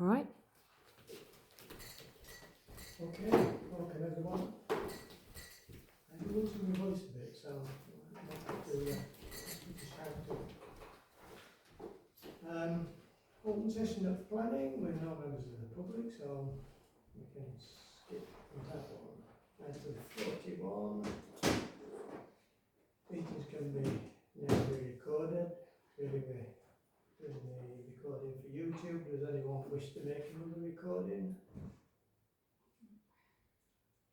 All right. Okay, welcome everyone. I'm losing my voice a bit, so I might have to shout up. Open session of planning, we're not members of the public, so we can skip that one. Item 41. Meetings can be now recorded. Really, we're doing the recording for YouTube. Does anyone wish to make another recording?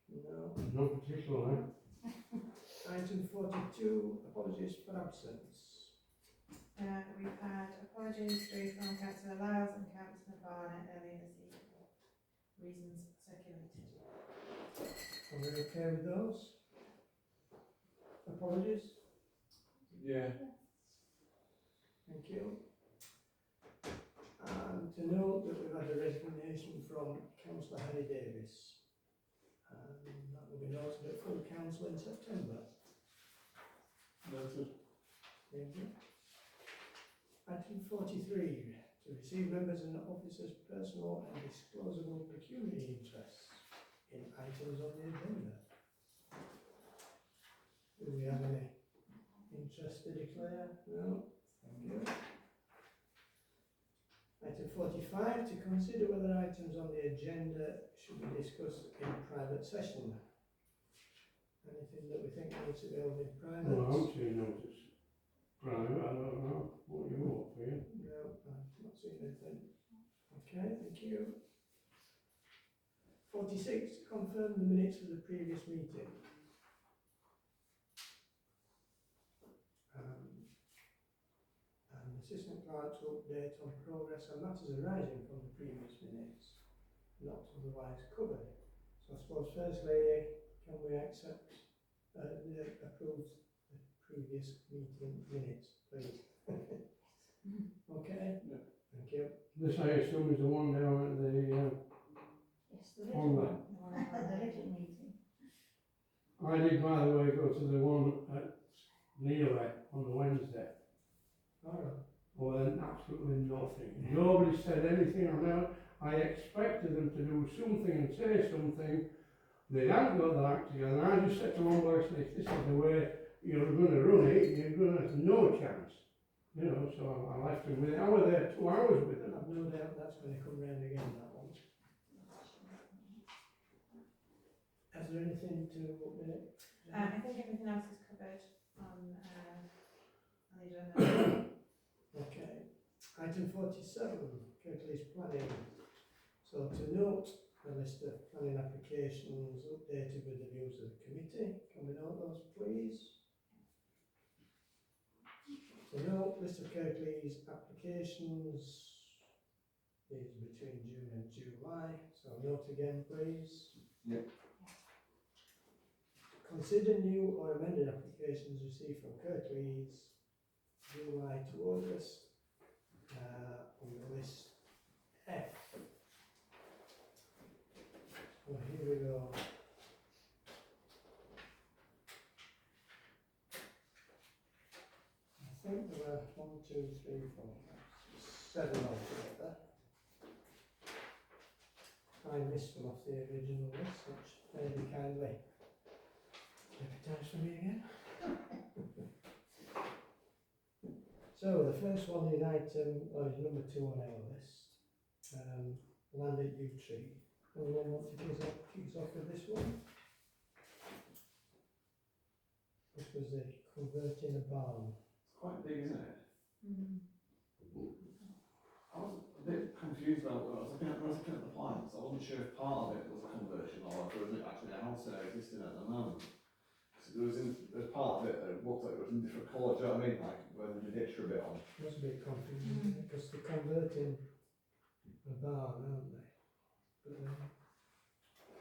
No. No particular. Item 42, apologies for absence. We've had apologies through from Councillor Lyles and Councillor Barnett earlier this evening. Reasons circulated. Are we okay with those? Apologies? Yeah. Thank you. And to note that we've had a resignation from Councillor Harry Davis. And that will be noted at full council in September. Noted. Thank you. Item 43, to receive members and officers' personal and disclosable pecuniary interests in items on the agenda. Do we have any interest to declare? No? Thank you. Item 45, to consider whether items on the agenda should be discussed in private session. Anything that we think needs to be held in private? Well, I'm seeing notice. Private, I don't know what you want for you. No, I've not seen anything. Okay, thank you. 46, to confirm the minutes of the previous meeting. And assistant clerk to update on progress and matters arising from the previous minutes, not otherwise covered. So I suppose firstly, can we accept, approve the previous meeting minutes, please? Okay? Yeah. Thank you. This I assume is the one down at the, Yes, the On little that. one, the little meeting. I did by the way go to the one at Neely on the Wednesday. Alright. Well, then absolutely nothing. Nobody said anything about, I expected them to do something and say something. They hadn't got their act together. And I just said to one boy, if this is the way you're going to run it, you're going to have no chance. You know, so I left them with it. I was there 2 hours with them. I've no doubt that's going to come round again, that one. Is there anything to update? I think everything else is covered on the agenda. Okay. Item 47, Kirklees Planning. So to note a list of planning applications updated with the views of the committee. Can we note those, please? To note list of Kirklees applications. These are between June and July. So note again, please. Yep. Consider new or amended applications received from Kirklees July to August on the list F. Well, here we go. I think there were 1, 2, 3, 4, 5, 6, 7 altogether. I missed them off the original list, which very kindly deputised for me again. So the first one is item, or is number 2 on our list, land at Yew Tree. Anyone want to kick us off with this one? This was the converting a barn. It's quite big, isn't it? Mm. I was a bit confused about when I was looking at the plans. I wasn't sure if part of it was a conversion or if there was actually a house there existing at the moment. So there's part of it that looked like it was in different colours, do you know what I mean? Like where they did the extra bit on. It was a bit confusing because they're converting a barn, aren't they? But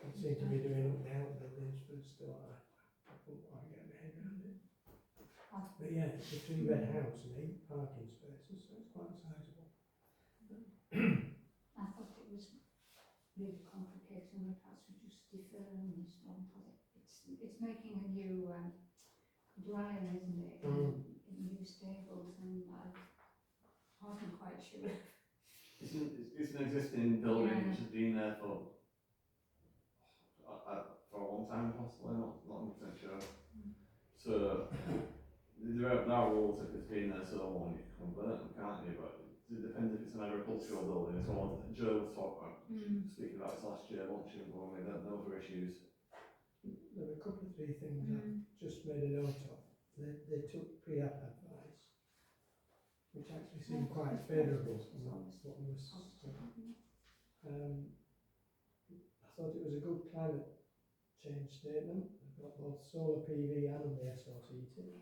they seem to be doing up the outbuildings for a start. I couldn't quite get my head around it. But yeah, it's a 3-bed house and 8 parking spaces, so it's quite sizable. I thought it was really complicated and perhaps we just defer on this one because it's making a new dwelling, isn't it? In new stables, and I wasn't quite sure It's an existing building Yeah. which has been there for a long time, possibly, not 100% sure. So, there are rules if it's been there so long, you can convert them, can't you? But it depends if it's an agricultural building as well. Joe was speaking about this last year, wasn't she, when we had those issues. There were a couple of three things I just made a note of. They took pre-app advice, which actually seemed quite favourable from what was said. I thought it was a good climate change statement. They've got both solar PV and the SOT heating.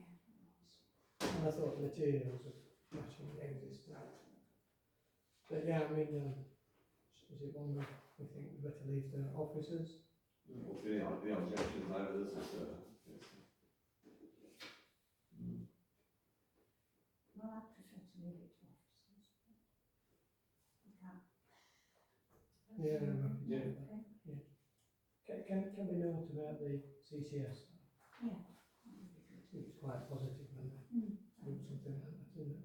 And I thought the materials are matching the existing. But yeah, I mean, is it one that we think we better leave to officers? Well, the objections over this is, Well, I prefer to leave it to officers. We can't. Yeah, I'm happy to Yeah. do that. Can we note about the CCS? Yeah. I think it's quite positive when they do something like that, isn't it?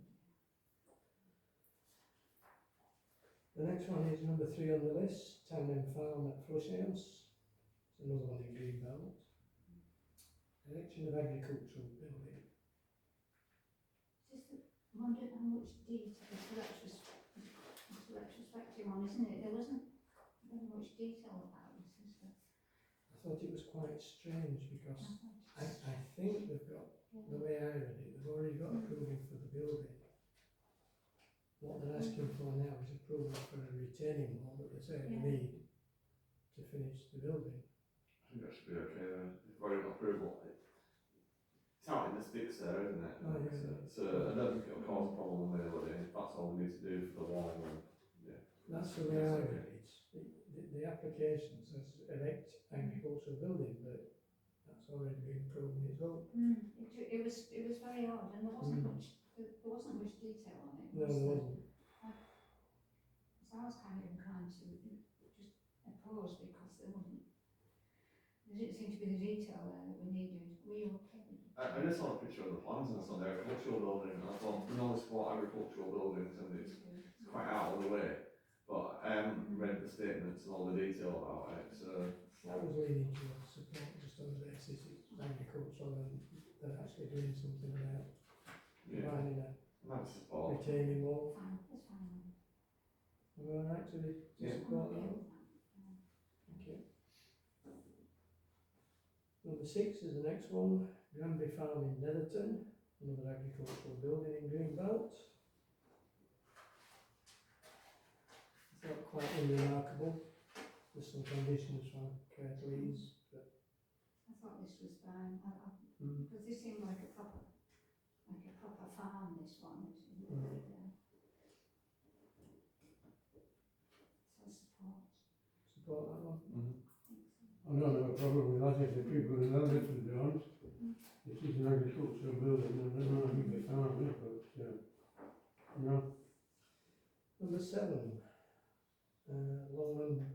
The next one is number 3 on the list, Town and Farm at Flushhouse. It's another one in Greenbelt. Election of agricultural building. Just wondered how much detail, it's a retrospective one, isn't it? There wasn't very much detail about this, is there? I thought it was quite strange because I think they've got, the way I read it, they've already got approval for the building. What they're asking for now is approval for a retaining wall that they say they Yeah. need to finish the building. I think that should be okay then. If we've already got approval, it's out in the sticks there, isn't it? Oh, yeah. So I don't think it'll cause a problem really. If that's all we need to do for the wall, then That's the way I read it. The application says elect agricultural building, but that's already been approved and it's up. It was very odd, and there wasn't much detail on it. No, was there there? wasn't. So I was kind of inclined to just oppose because there didn't seem to be the detail there that we needed. Were you okay with it? I just saw a picture of the plans and it's on the agricultural building, and I thought, we normally support agricultural buildings and it's quite out of the way. But I haven't read the statements and all the detail about it, so. I was leaning towards support just on the basis it's agricultural and they're actually doing something about Yeah, providing a that's support. retaining wall. Fine, that's fine. Am I right to Yeah. support I'm okay that? with that. Thank you. Number 6 is the next one, Granby Farm in Netherton, another agricultural building in Greenbelt. I thought quite unremarkable. There's some conditions from Kurt Lees, but I thought this was fine. Because this seemed like a proper farm. This one, so support. support that one. I don't have a problem with that if the people in Elderton don't. This is an agricultural building and they're not a big farm, yeah, but, no. Number 7, Longlands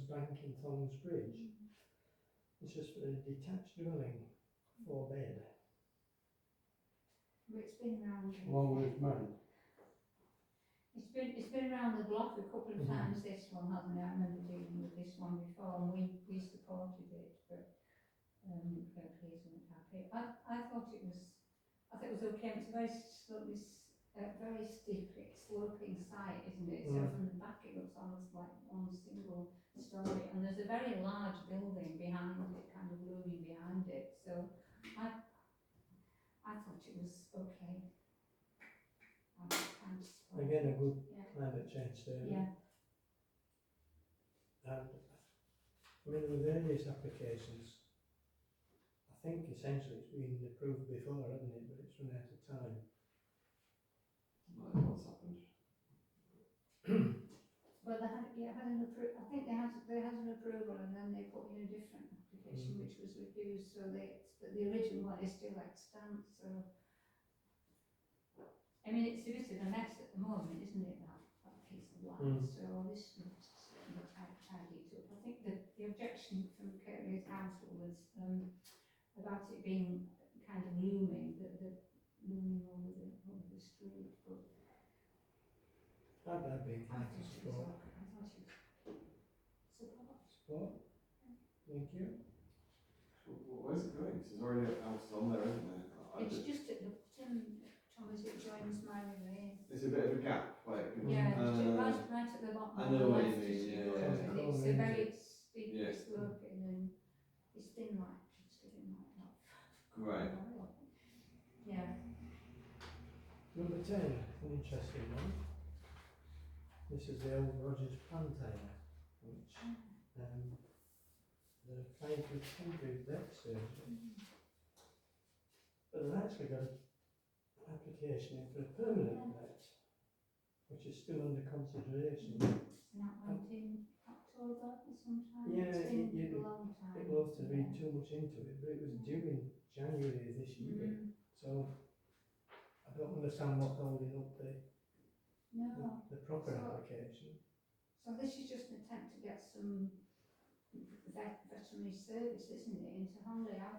Bank in Thongs Bridge. It's just for a detached dwelling, 4-bed. But it's been around. Longlands Bank. It's been around the block a couple of Mhm. times. This one, hasn't it? I remember dealing with this one before, and we supported it, but Kirklees weren't happy. I thought it was okay. It's a very steep, sloping site, isn't it? So from the back it looks almost like one single story, and there's a very large building behind it, kind of looming behind it. So I thought it was okay. I'm kind of supportive. Again, a good Yeah. climate change statement. Yeah. And I mean, with various applications, I think essentially it's been approved before, hasn't it? But it's run out of time. What's happened? Well, I think they had an approval, and then they put in a different application which was refused. So but the original one is still extant. So I mean, it's a bit of a mess at the moment, isn't it? That piece of land. So this looks tidied up. I think the objection from Kirklees Council was about it being kind of looming, the looming over the street. But I'd be I inclined thought to it was support. okay. I thought it was support. Support? Thank you. Where's it going? 'Cause there's already houses on there, isn't there? It's just at the bottom, Thomas, it joins Mary Lane. It's a bit of a gap, like. Yeah, it's uh, right at the bottom I on know the what you left mean, as you yeah, go, yeah, and yeah. it's a very steep Yeah. sloping and it's been like that. Great. Yeah. Number 10, an interesting one. This is the old Rogers Plantainer, which they're applying for temporary vet surgery. But they've actually got an application in for a permanent vet, which is still under consideration. And that went in October or sometime. Yeah, It's been you- a long time. It loves to read too much into it, but it was due in January of this year. Mm. So I don't understand what's holding up No, the proper So- application. so this is just an attempt to get some veterinary service, isn't it, into Hondley? I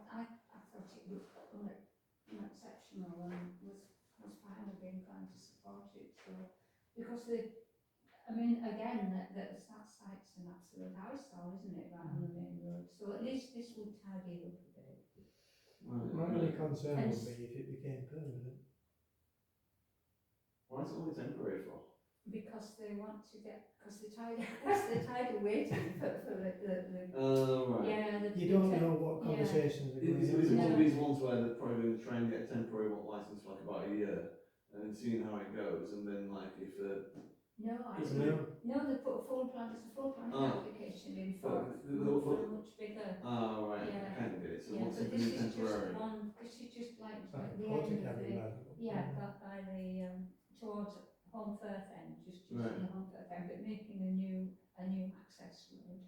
thought it was unexceptional and was fine with being inclined to support it, so, because I mean, again, that site's an absolute eyesore, isn't it, right on the main road, so at least this would tidy it up a bit. My only concern And would be if it became permanent. Why is it only temporary for? Because they want to get, because they're tired of waiting for the Right. yeah, You don't know what yeah. conversations are going Is it one on. of these ones where they're probably going to try and get a temporary license for like about a year, and then seeing how it goes, and then like if No, Isn't actually, it? no, they put a full plan, it's a full plan Ah. application in But for a much bigger. oh right, Yeah. I kind of get it. So Yeah, once but something this is is just temporary. one, this is just like It's like at a the porta end of cabin the, rather. yeah, by the, towards Home Firth end, just Right. on the Home Firth end, but making a new access road.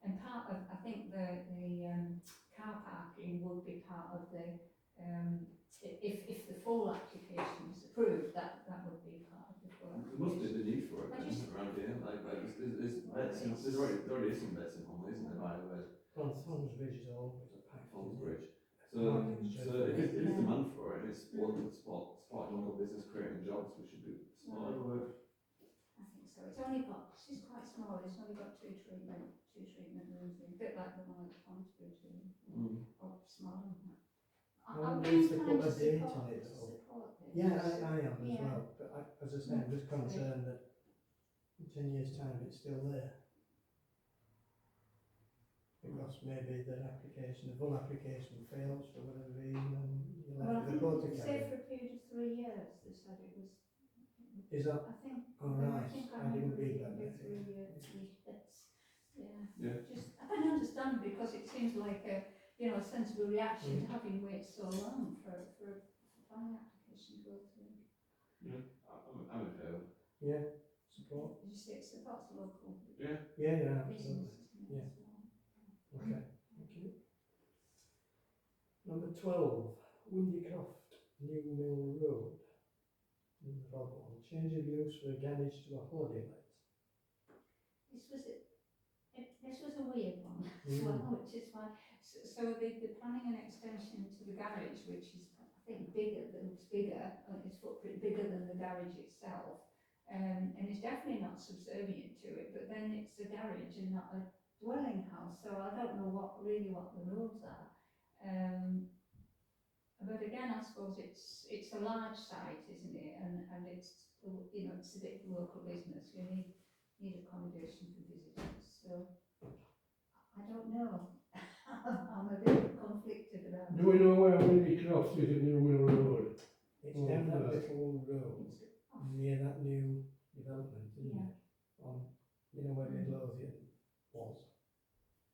And part of, I think the car parking would be part of the, if the full application is approved, that would be part of the full There must be application. the need for it I then, just- around here. Like there's vets in, there already is some vets in Home, isn't there? By the way, On Thorns Bridge is always packed. Thorns isn't it? Bridge. So Parking's so dreadful. if there's Yeah. demand for it, and it's supporting local business, creating jobs, we should be supportive of it. I think so. It's only got, it's quite small, it's only got two treatment rooms in, a bit like the one at Ponsbridge, or smaller than that. I wonder if they put a date on it though. Support this. Yeah, I am as Yeah. well, but as I say, I'm just concerned that in 10 years' time it's still there. Because maybe the full application fails for whatever reason and you're Well, I left with a porta think, say cabin. for a period of 3 years, they said it was, Is that, I think. all right, I think I didn't remember read it that would be bit. 3 years, yeah. Yeah. Just, I don't understand, because it seems like a sensible reaction to having wait so long for a planning application to go through. I'm in favour. yeah, support? Did you say it supports local Yeah, yeah, business? absolutely. Yeah. Okay, thank you. Number 12, Windycroft New Mill Road. In the bottom one, change of use for a garage to a holiday let. This was a weird one as well, which is why, so the planning and extension to the garage, which is, I think, looks bigger, its footprint bigger than the garage itself, and it's definitely not subservient to it, but then it's a garage and not a dwelling house, so I don't know what the rules are. But again, I suppose it's a large site, isn't it, and it's, it's a bit of local business, you need accommodation for visitors, so I don't know. I'm a bit conflicted about Do we know where Windy Croft is at New Mill Road? It's Oh, down that yes. little road near that new development, isn't Yeah. it? On, where Midlothian was.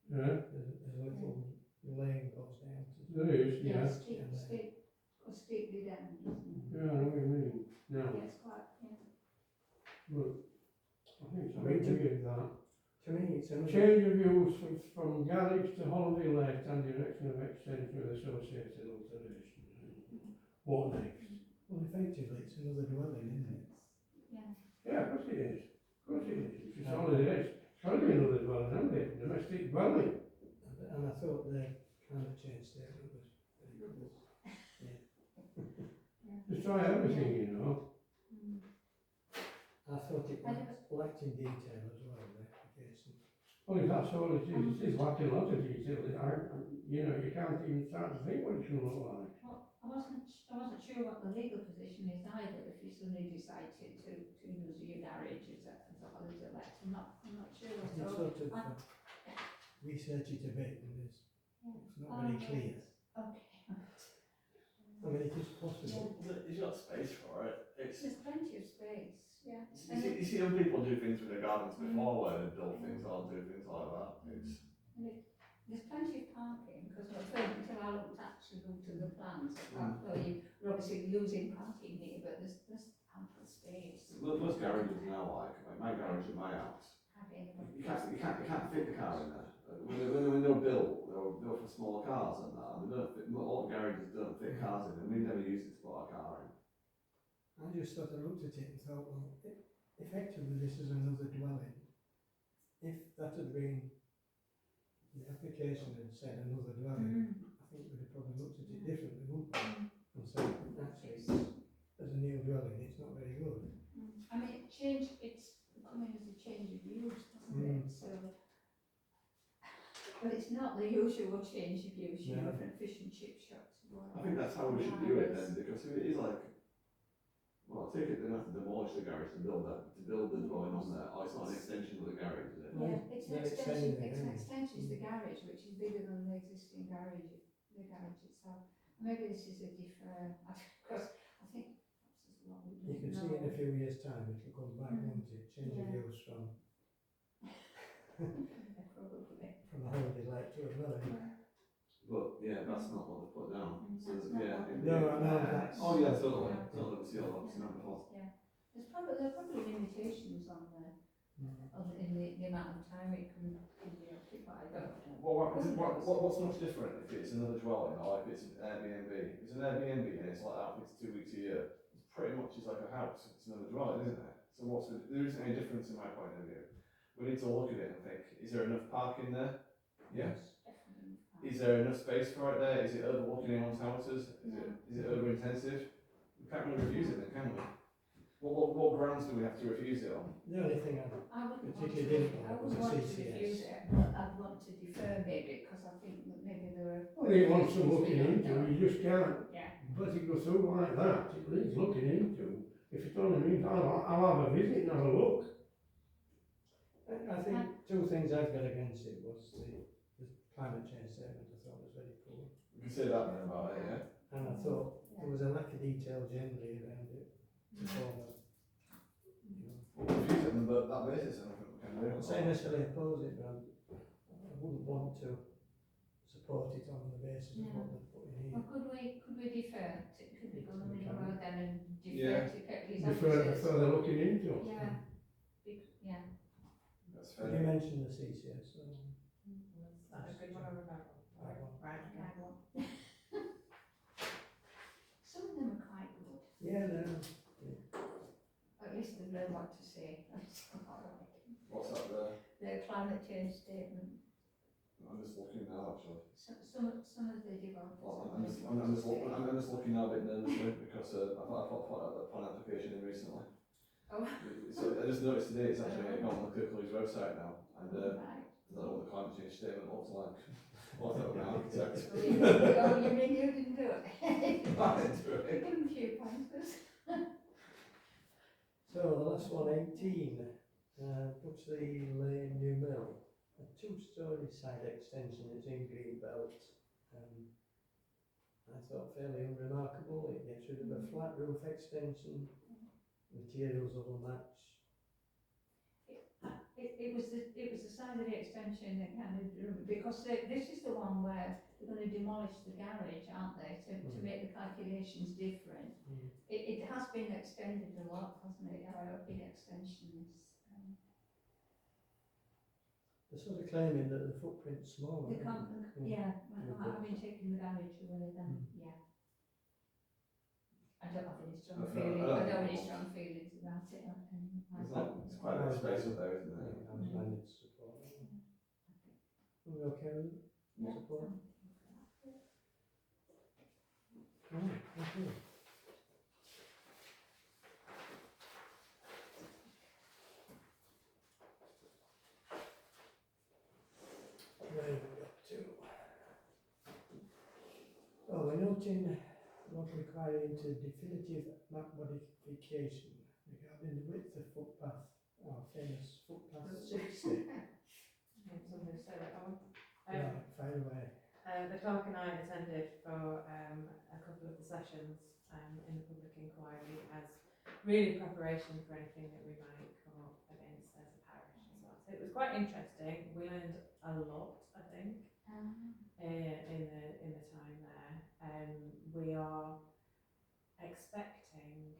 Yeah, There's a little lane goes down to. there is, yeah. steeply down, isn't it? Yeah, I know what you mean. Now, Yeah, it's quite, yeah. but I think it's a I bit mean, weird that. To me, it's another. Change of use from garage to holiday let and direction of extension with associated alteration. What next? Well, effectively, it's another dwelling, isn't it? Yeah. Yeah, of course it is. Of course it is. If it's holiday let, it's got to be another dwelling, hasn't it? Domestic dwelling. And I thought the kind of change statement was very good. Just try everything, you know. Mm. I thought it I never- lacked in detail as well, the application. Well, if that's all it is, it's lacking a lot of detail. You know, you can't even start to think what it's going to look like. I wasn't sure what the legal position is either, if you suddenly decided to use your garage as a holiday let. I'm not sure You at all. sort of research it a bit and it's not very clear. Okay. I mean, it is possible. You've got space for it. It's, There's plenty of space, yeah. you see other people do things with their gardens before where they build things or do things like that. It's, There's plenty of parking, because until I actually looked at the plans, well, you're obviously losing parking here, but there's ample space. most garages now, like my garage in my house, you can't fit the car in there. When they were built, they were for smaller cars and that, and they don't fit, a lot of garages don't fit cars in, and we never used it to put our car in. I just sort of looked at it and thought, well, effectively this is another dwelling. If that had been, the application had said another dwelling, I think we'd have probably looked at it differently, wouldn't we? And said, actually, as a new dwelling, it's not very good. I mean, it's coming as a change of use, doesn't it? So, but it's not the usual change of use, you know, No. from fish and chip shops. I think that's how we should do it then, because if it is like, well, I take it they have to demolish the garage to build the dwelling on there, or it's not an extension of the garage, is it? Yeah, it's an They're extension, extending it, it's an aren't they? extension to the garage, which is bigger than the existing garage, the garage itself. Maybe this is a different, because I think perhaps there's a lot we You don't can know. see in a few years' time it'll come back, won't it? Change of Yeah. use from Probably. a holiday let to a dwelling. But yeah, that's not what they put down. So That's not yeah, what No, I know that's. oh yeah, totally. Totally, we see all that, seen that before. There are probably limitations on in the amount of time it can be occupied. What's much different if it's another dwelling or if it's an Airbnb? If it's an Airbnb and it's like that, it's 2 weeks a year. It's pretty much it's like a house. It's another dwelling, isn't it? So there isn't any difference in my point of view. We need to look at it and think: is there enough parking there? Yes. Definitely. Is there enough space for it there? Is it overlooking anyone's houses? Is it over intensive? We can't really refuse it then, can we? What grounds do we have to refuse it on? The only thing I I wouldn't want particularly to, didn't I like was wouldn't a want to CCS. refuse it, but I'd want to defer maybe, because I think that maybe there are. Well, it wants some looking into, you just can't Yeah. let it go through like that. It needs looking into. If it only means I'll have a visit and have a look. I think two things I've got against it was the climate change statement. I thought was very poor, We can say that then about it, yeah? and I thought there was a lack of detail generally around it. Before that, We'll refuse it on that basis, and I think we can do I'm not saying necessarily oppose it, but I wouldn't want to support it on the basis of what they're putting here. Well, could we defer, could we go the middle road then and Yeah. defer to Kirklees Defer offices? further looking into. Yeah, yeah. That's You fair. mentioned the CCS, so That's a good one, I remember. I want. Right, okay. Some of them are quite good, Yeah, no, at least they know what to say. What's that there? The climate change statement, I'm just looking now, actually. some of the developers. Well, I'm just looking now a bit nervously because I put a plan application in recently. Oh. So I just noticed today it's actually on the Kirklees website now, and Right. I don't know what the climate change statement looks like. What's that with an architect? Oh, you mean you didn't do it? I didn't do it. Give them a few pointers. so the last one, 18, Butchley Lane New Mill, a 2-storey side extension is in Greenbelt. I thought fairly unremarkable. It gets rid of a flat roof extension, materials will match. It was the side of the extension that kind of, because this is the one where they're going to demolish the garage, aren't they, to make the calculations different. It has been extended a lot, hasn't it? A big extension is. They're sort of claiming that the footprint's small. They can't, yeah, Yeah. having taken the garage away then, yeah. I don't have any strong I don't- feelings, I don't I don't have any think- strong feelings about it. It's quite a bit of space up there, isn't I there? was planning to support it. Are we okay with it? Yeah. Support? Right, okay. where have we got to? Oh, we're noting local inquiry into definitive map modification regarding the width of footpath, our famous footpath 60. Somebody said it on. Right, fire away. The clerk and I attended for a couple of the sessions in the public inquiry as really preparation for anything that we might come up against as a parish as well. So it was quite interesting. We learned a lot, I think, in the time there. We are expecting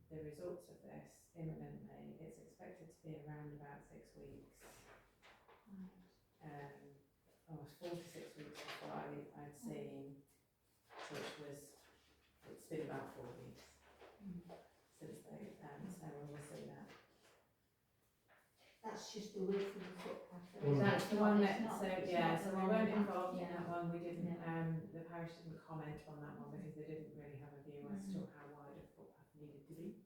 the results of this imminently. It's expected to be around about 6 weeks. Almost 4 to 6 weeks before I'd seen, which was, it's been about 4 weeks since they, so we will see that. That's just the width of the footpath. Well, That's the one that, so it's yeah, not so the we weren't roundabout, involved in yeah. that one, we didn't, Yeah. the parish didn't comment on that one because they didn't really have a view as to how wide a footpath needed to be.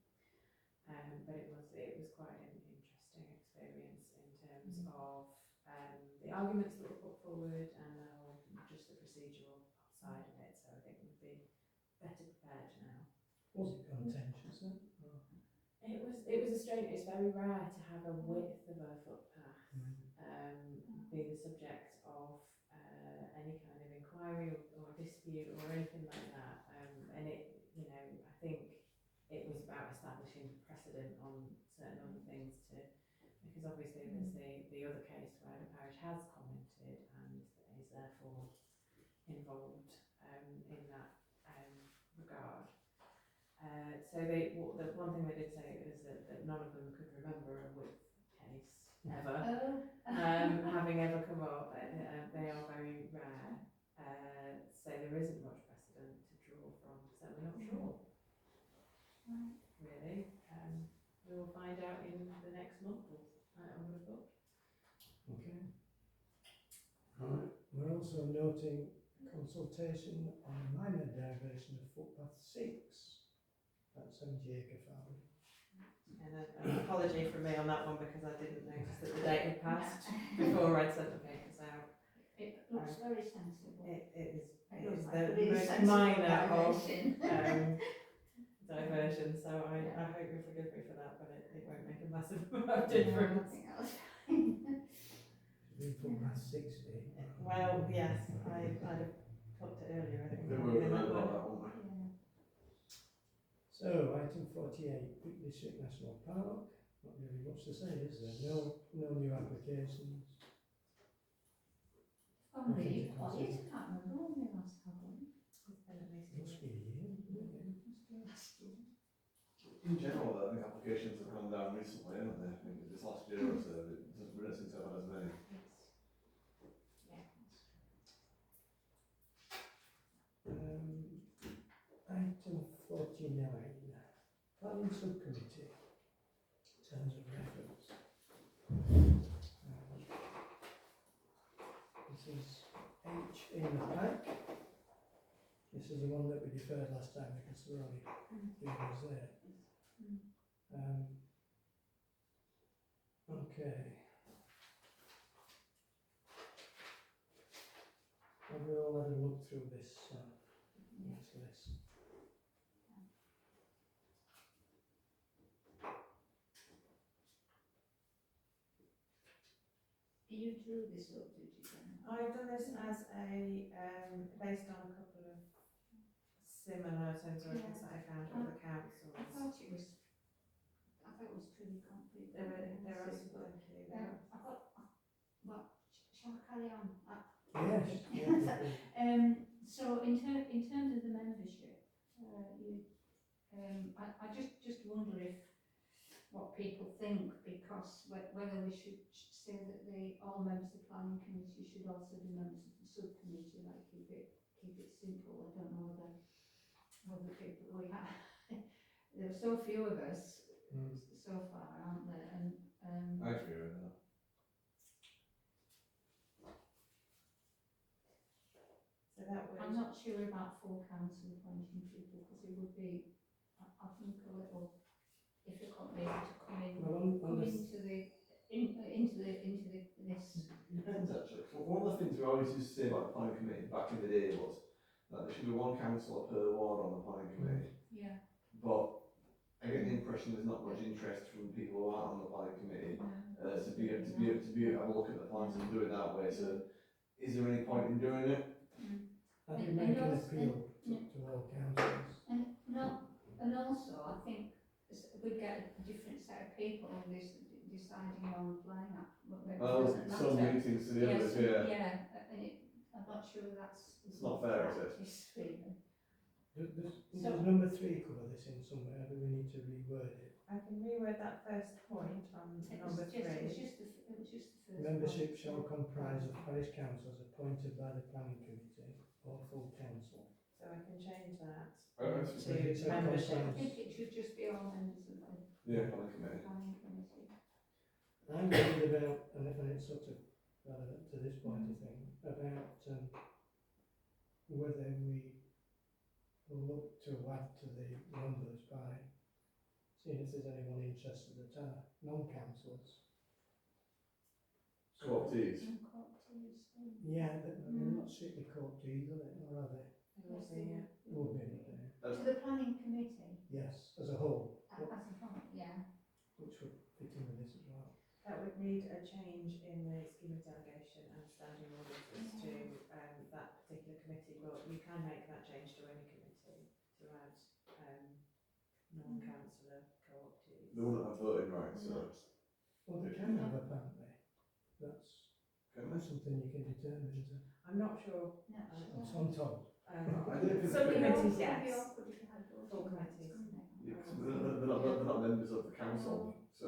But it was quite an interesting experience in terms of the arguments that were put forward and the whole, just the procedural side of it, so I think we'd be better prepared now. Was it contentious then? It was a strange, it's very rare to have a width of a footpath be the subject of any kind of inquiry or dispute or anything like that. And it, you know, I think it was about establishing precedent on certain other things because obviously there's the other case where the parish has commented and is therefore involved in that regard. So the one thing they did say is that none of them could remember a width case ever, having ever come up. They are very rare, so there isn't much precedent to draw from. So we're not sure, really. We will find out in the next month. I would have thought. Okay. Right. We're also noting consultation on a minor diversion of footpath 6 at 70-acre farm. And an apology from me on that one because I didn't notice that the date had passed before I'd sent the papers out. It looks very sensible. It is looks like the a really most sensible minor of diversion. diversion, so I hope you'll forgive me for that, but it won't make a massive amount of No, difference. nothing else. It's been footpath 60. Well, yes, I'd have clocked it earlier, I think. Then we'll remember that, won't we? Yeah. So, item 48, Peak District National Park. Not really much to say, is there? No new applications. Oh, really quiet. I can't remember when we last had one. It's been at least Must be a year, isn't it? Must be last year. In general, I think applications have gone down recently, haven't they? I think this last year or so, we don't seem to have had as many. Yes. Yeah, that's true. Item 49, Planning Subcommittee, terms of reference. This is H in the pack. This is the one that we deferred last time because there were only 3 of us there. Okay. Have we all had a look through this list? You drew this up, did you then? I've done this as a, based on a couple of similar terms of reference that I found at other councils. I thought it was pretty complete. There are some, But, thank you. I've got, well, shall I carry on? Yes. So in terms of the membership, I just wonder if what people think, because whether we should say that all members of the planning committee should also be members of the subcommittee, like keep it simple. I don't know whether people we have. There are so few of us so far, aren't there? And I agree with that. So that would. I'm not sure about full council appointing people because it would be, I think, a little difficult maybe to come Well, into this. It depends actually. One of the things we always used to say about the planning committee back in the day was that there should be one councillor per ward on the planning committee. Yeah. But I get the impression there's not much interest from people who aren't on the planning committee to have a look at the plans and do it that way. So, is there any point in doing it? I can And make an also- appeal to all councillors. And also, I think we get a different set of people on this deciding on lineup. But maybe it Well, doesn't some matter. meetings to the Yes, others, yeah. and I'm not sure that's. It's not fair, is it? practice, really. Does number 3 cover this in somewhere? Do we need to reword it? I can reword that first point on number It was 3. just the first Membership one. shall comprise of parish councillors appointed by the planning committee or full council. So I can change that That's- to It's a membership. I think it should just be all members of the Yeah, planning committee. planning committee. I'm worried about, and it's sort of relevant to this point, I think, about whether we look to add to the numbers by seeing if there's anyone interested that are non-councillors. Co-optees. And co-optees, Yeah, they're not strictly co-optees, are they, or are they? It will be, yeah. Would be, would they? To the planning committee, Yes, as a whole, as a whole, yeah. which would fit in with this as well. That would need a change in the scheme of delegation and standing orders as to that particular committee, but you can make that change to any committee to add non-councillor co-optees. They wouldn't have voting rights, so. Well, they can have apparently. That's Can they? something you can determine, isn't it? I'm not sure. No, That's what I'm told. I don't think Some they- committees, It'd be yes. awkward if you had voting Full rights, committees. couldn't it? Yeah, 'cause they're not members of the council, so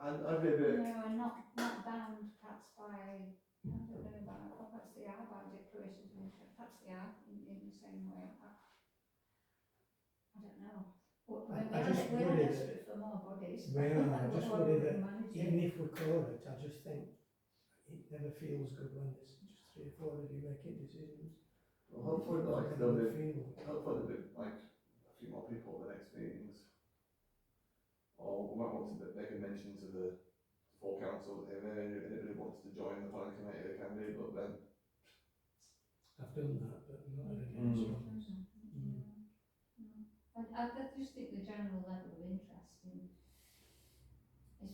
I'd be a bit. No, and not bound perhaps by, I don't know about, perhaps they are by declarations of interest, perhaps they are in the same way. I don't know. Well, I just we are worry desperate for more bodies. We are, I just What worry we that manage even it. if we call it, I just think it never feels good when there's just 3 or 4 of you making decisions. Well, hopefully, like How there'll do be, you feel? hopefully there'll be like a few more people at the next meetings. Or we might want to make a mention to the full council that if anybody wants to join the planning committee, they can do. But then, I've done that, but not had any Mm. response. I just think the general level of interest is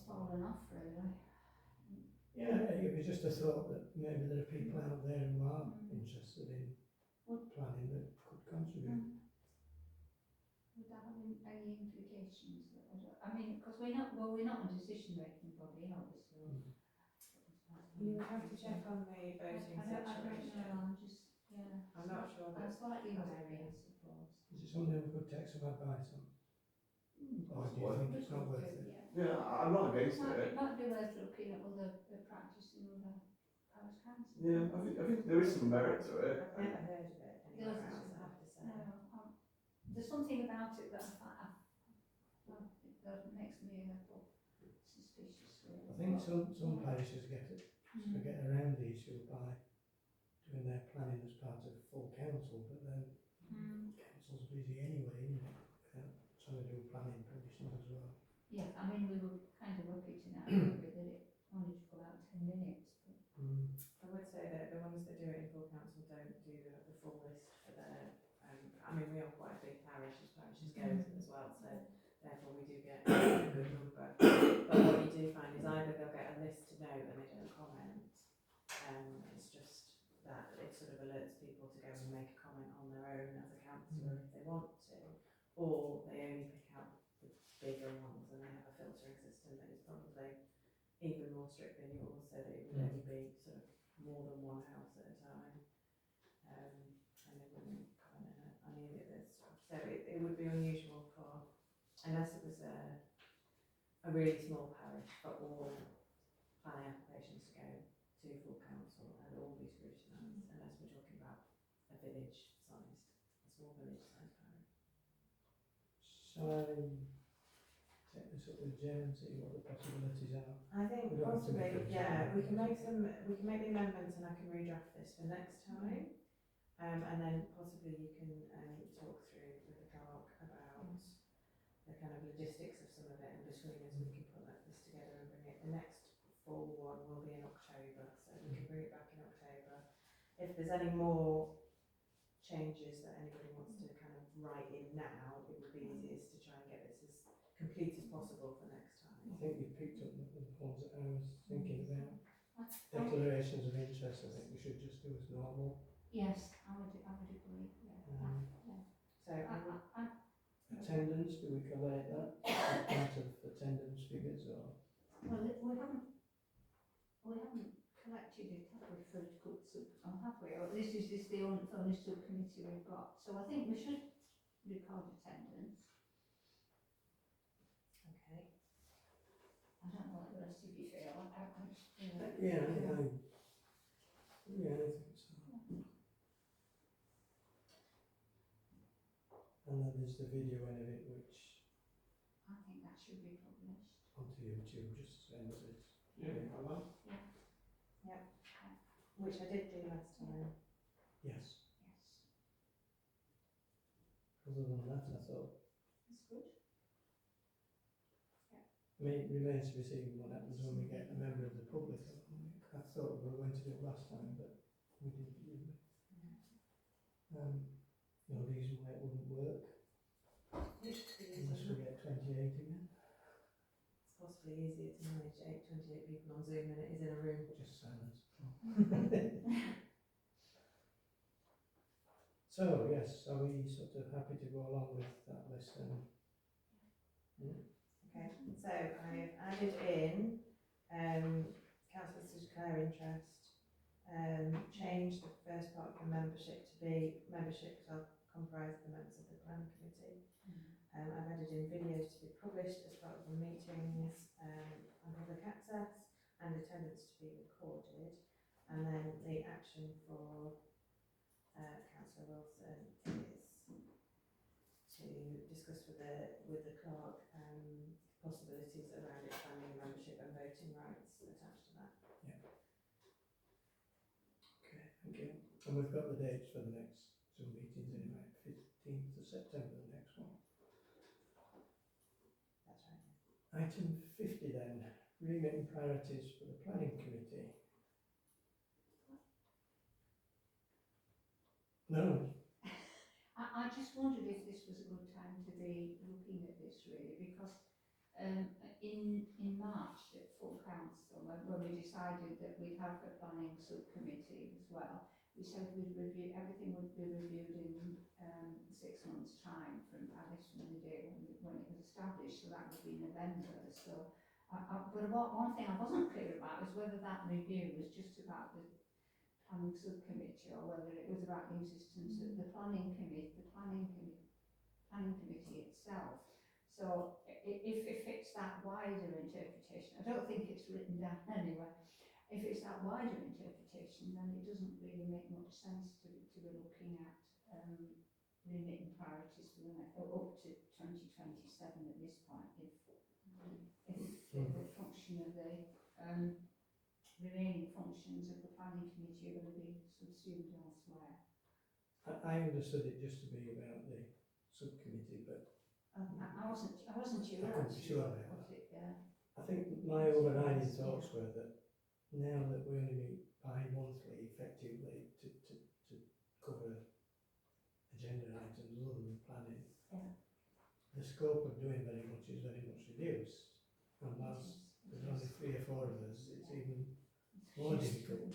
fallen off really. Yeah, it was just a thought that maybe there are people out there who are interested in planning that could contribute. Would that have any implications? I mean, because we're not a decision making body, obviously. You would have to check on the voting I don't situation. know, I'm not sure I'm that. slightly Okay. worried, I suppose. Is it something we could take some advice on? Or do you think it's not worth it? yeah, I'm not against It it. might be worth looking at other practice in other parish councils. Yeah, I think there is some merit to it. I've never heard of it anywhere Yours else, isn't. I have to say. No, there's something about it that that makes me a little suspicious. Really. I think some parishes get around the issue by doing their planning as part of full council, but then council's busy anyway, isn't it? Without trying to do planning permissions as well. Yeah, I mean, we were kind of lucky tonight that it only took about 10 minutes. But I would say that the ones that do it in full council don't do the full list for their, I mean, we are quite a big parish as parishes go as well, so therefore we do get a good number. But what you do find is either they'll get a list to note and they don't comment, it's just that it sort of alerts people to go and make a comment on their own as a councillor if they want to, or they only pick out the bigger ones and they have a filtering system that is probably even more strict than yours, so that it would only be sort of more than one house at a time, and they wouldn't comment on any of this stuff. So it would be unusual for, unless it was a really small parish, for all planning applications to go to full council and all be scrutinised, unless we're talking about a village-sized, a small village-sized parish. Shall I take this up with Jen and see what the possibilities are? I think We don't have to possibly, make a yeah, decision. we can make the amendments and I can redraft this for next time. And then possibly you can talk through with the clerk about the kind of logistics of some of it, and between us we can put this together and bring it. The next full one will be in October, so we can bring it back in October if there's any more changes that anybody wants to kind of write in now, it would be easiest to try and get this as complete as possible for next I time. think you picked up the ones that I was thinking about. I- Declarations of interest, I think we should just do as normal. Yes, I would agree, yeah. So I would Attendance, do we collate that? As part of attendance figures or? Well, we haven't collected it, have we, for good sub, or have we? Or this is the only subcommittee we've got, so I think we should record attendance. okay. I don't know what the rest of you feel, I just feel. Yeah, I think so. And then there's the video end of it, which I think that should be published. onto YouTube, just the same as this. Yeah, I like. Which I did do last time. Yes. Yes, Other than that, I thought, that's good. I mean, it remains to be seen what happens when we get a member of the public. I thought we were going to do it last time, but we didn't, did we? No reason why it wouldn't work, unless we get 28 again. It's possibly easier to manage 28 people on Zoom than it is in a room. Just silence. So, yes, are we sort of happy to go along with that list then? Okay, so I've added in, councillors to declare interest, change the first part of the membership to be membership shall comprise the members of the planning committee. I've added in videos to be published as part of the meetings, on public access, and attendance to be recorded. And then the action for Councillor Wilson is to discuss with the clerk possibilities around expanding membership and voting rights attached to that. Okay, thank you. And we've got the dates for the next two meetings anyway, 15th of September, the next one. That's right. Item 50 then, remit and priorities for the planning committee. No, I just wondered if this was a good time to be looking at this really, because in March at full council, when we decided that we'd have a planning subcommittee as well, we said we'd review, everything would be reviewed in 6 months' time from, I guess, from the day when it was established, so that would be November. So, but one thing I wasn't clear about is whether that review was just about the planning subcommittee or whether it was about the existence of the planning committee itself. So if it's that wider interpretation, I don't think it's written down anywhere. If it's that wider interpretation, then it doesn't really make much sense to be looking at remit and priorities for the next, up to 2027 at this point. If the function of the remaining functions of the planning committee are going to be subsumed elsewhere. I understood it just to be about the subcommittee, but I wasn't sure. I couldn't be sure about was it? I think my overriding thoughts were that now that we only meet bi-monthly effectively to cover agenda items other than planning, the scope of doing very much is very much reduced. And whilst there's only 3 or 4 of us, it's even more difficult.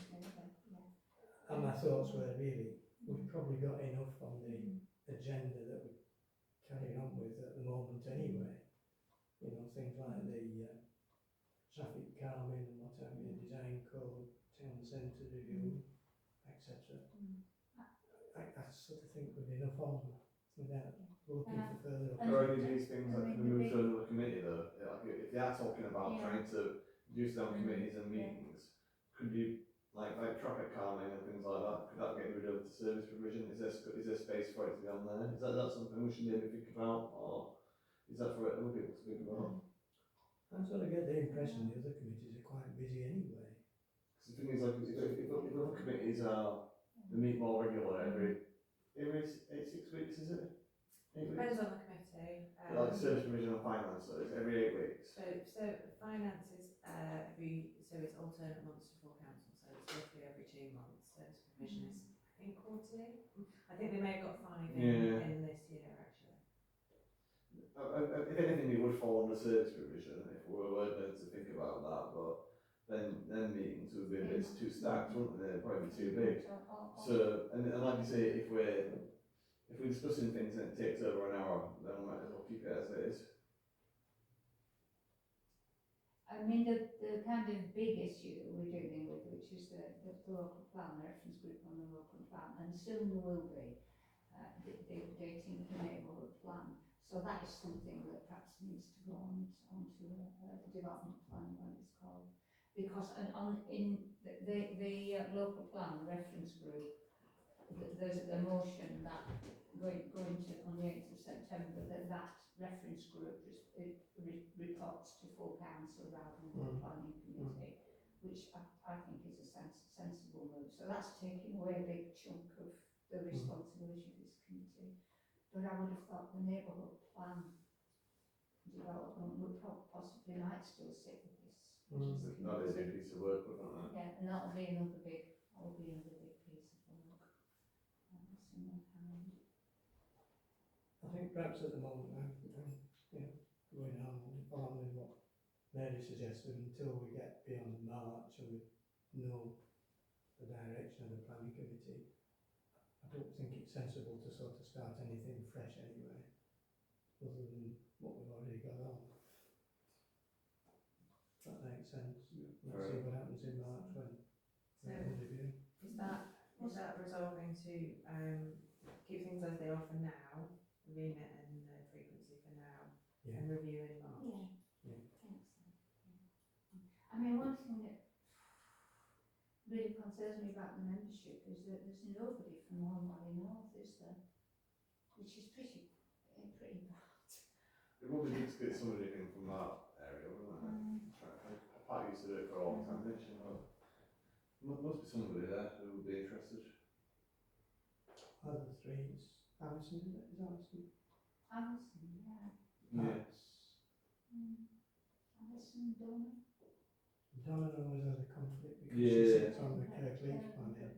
And my thoughts were really, we've probably got enough on the agenda that we're carrying on with at the moment anyway. You know, things like the traffic calming and what have you, design code, town centre review, etc. I sort of think we've enough on without looking for further. Are any of these things that can be moved to another committee though? Like if they are talking about trying to reduce down committees and meetings, could you, like traffic calming and things like that, could that get rid of the service provision? Is there space for it to be on there? Is that something we should maybe think about, or is that for other people to think about? I sort of get the impression the other committees are quite busy anyway. Because the thing is, like, if other committees they meet more regularly every 6 weeks, is it? 8 weeks? Depends on the committee. Like service provision and finance, so it's every 8 weeks. So finances, so it's alternate months to full council, so it's roughly every 2 months. Service revision is, I think, quarterly. I think they may have got 5 Yeah. in this year, actually. If anything, it would fall under service provision if we were going to think about that, but then meetings would be a bit too stacked, wouldn't they? They'd probably be too big. So, and like you say, if we're discussing things and it takes over an hour, then we might as well keep it as it is. I mean, the kind of big issue that we're dealing with, which is the local plan, the reference group on the local plan, and soon there will be the updating of the neighbourhood plan. So that is something that perhaps needs to go onto a development plan, what it's called. Because in the local plan, the reference group, there's a motion that going to on the 8th of September that reference group reports to full council rather than the planning committee, which I think is a sensible move. So that's taking away a big chunk of the responsibility of this committee. But I would have thought the neighbourhood plan development would possibly might still sit with this. That is a big piece of work, wouldn't it? Yeah, and that'll be another big piece of work. Similar kind. I think perhaps at the moment, going on with what Mary suggested until we get beyond March and we know the direction of the planning committee. I don't think it's sensible to sort of start anything fresh anyway, other than what we've already got on. That makes sense. Let's see what happens in March when we have a review. Is that resolving to keep things as they are for now, remit and frequency for now, Yeah. and review in March? Yeah. Yeah. I think so. Yeah. I mean, one thing that really concerns me about the membership is that there's nobody from Hornby North, is there? Which is pretty bad. It would be good to get somebody in from that area, wouldn't it? Pat used to do it for a long time, didn't she? But must be somebody there who would be interested. Other three, it's Alison, is it? Is Alison? Alison, yeah. Yeah. Alison, Donna. Donna always has a conflict because Yeah. she sits on the Kirklees panel.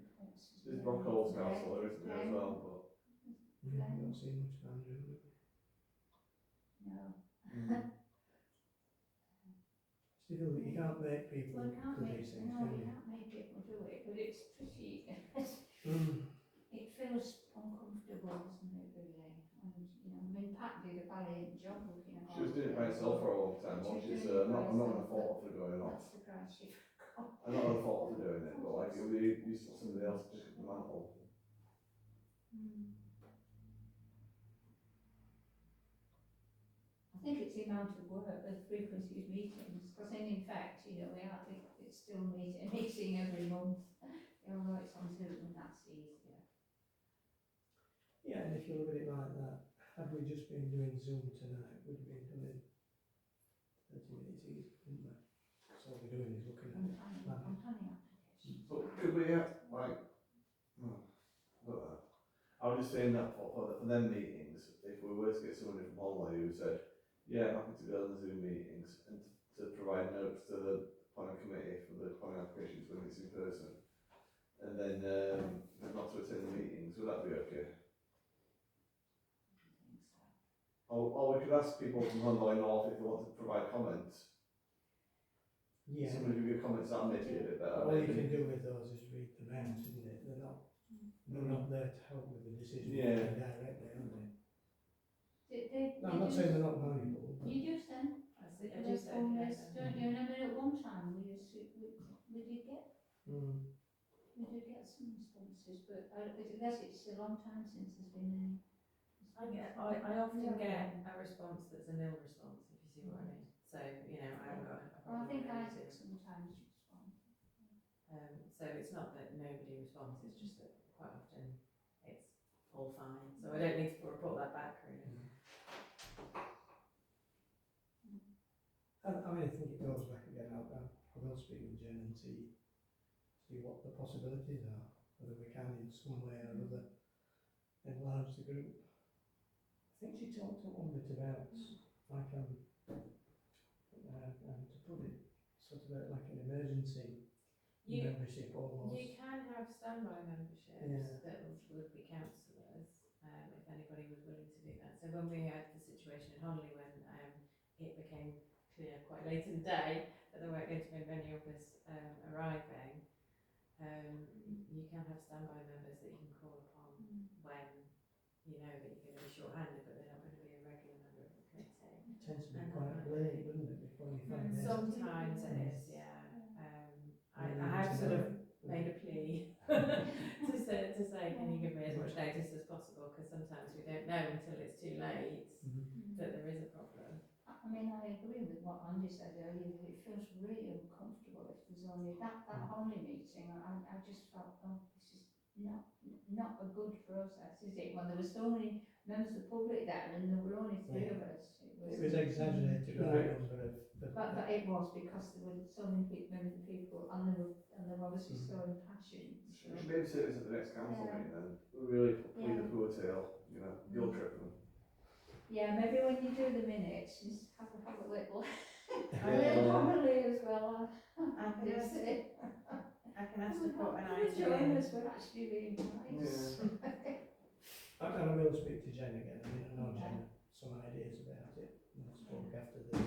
There's Brockholes Council there, isn't there, as well, but. Yeah, I don't see much of Andrew. No. Still, you can't make people Well, can't do make, these things, no, can you you? can't make people do it, but it's pretty, Mm. it feels uncomfortable, doesn't it, really? And, I mean, Pat did a valiant job looking at She was doing it by herself for a long time, wasn't she? So I'm not gonna fault her for going off. That's the price she got. I'm not gonna fault her for doing it, but like, it would be useful for somebody else to pick up the mantle. I think it's the amount of work, the frequency of meetings, because in fact, we are, it's still meeting every month, although it's on Zoom, and that's easier. Yeah, and if you look at it like that, had we just been doing Zoom tonight, we'd have been doing 30 minutes easy, wouldn't we? So all we're doing is looking at On planning applications. But could we have, like, I was just saying that for them meetings, if we were to get somebody from Holland who said, yeah, I'm happy to go on the Zoom meetings and to provide notes to the planning committee for the planning applications when it's in person, and then not to attend the meetings, would that be okay? I think so. Or we could ask people from Hunley North if they want to provide comments. Yeah. Somebody who give comments that make it a bit better. All you maybe. can do with those is read them out, isn't it? They're not there to help with the decision Yeah. directly, are they? They No, I'm not do- saying they're not valuable, but You do send I see, I do those say, always, yeah. don't you? And I mean, at one time, we did get some responses, but I guess it's a long time since there's been any. I often get a response that's a nil response, if you see what I mean. So, I haven't got a Well, I problem think with Isaac anything. sometimes responds. So it's not that nobody responds, it's just that quite often it's all fine. So I don't need to report that back, really. I think it goes back again. I will speak with Jen and see what the possibilities are, whether we can in some way or another enlarge the group. I think she talked a little bit about like to put it sort of like an emergency You- membership almost. You can have standby memberships Yeah. that would be councillors, if anybody was willing to do that. So when we had the situation in Honley when it became clear quite late in the day that there weren't going to be many of us arriving, you can have standby members that you can call upon when you know that you're going to be short-handed, but they're not going to be a regular member of the committee. It tends to be quite late, doesn't it, before you find it. Sometimes it is, yeah. I Yeah, have it's sort of about- made a plea to say, can you give me as much notice as possible? Because sometimes we don't know until it's too late Mhm. that there is a problem. I mean, I agree with what Andy said earlier, that it feels really uncomfortable if there's only that Honley meeting. I just felt, oh, this is not a good process, is it? When there were so many members of the public there and there were only three of us. It was exaggerated, right, number of. But it was because there were so many members of people and they were obviously so impassioned. So. Maybe sit this at the next council Yeah. meeting then, really plead Yeah. the poor tail, you know, guilt trip them. Yeah, maybe when you do the minutes, just have a little Yeah. homily as well. I can ask to put an Join idea. us, we're actually really nice. I will speak to Jen again, I mean, I know Jen had some ideas about it, and I spoke after the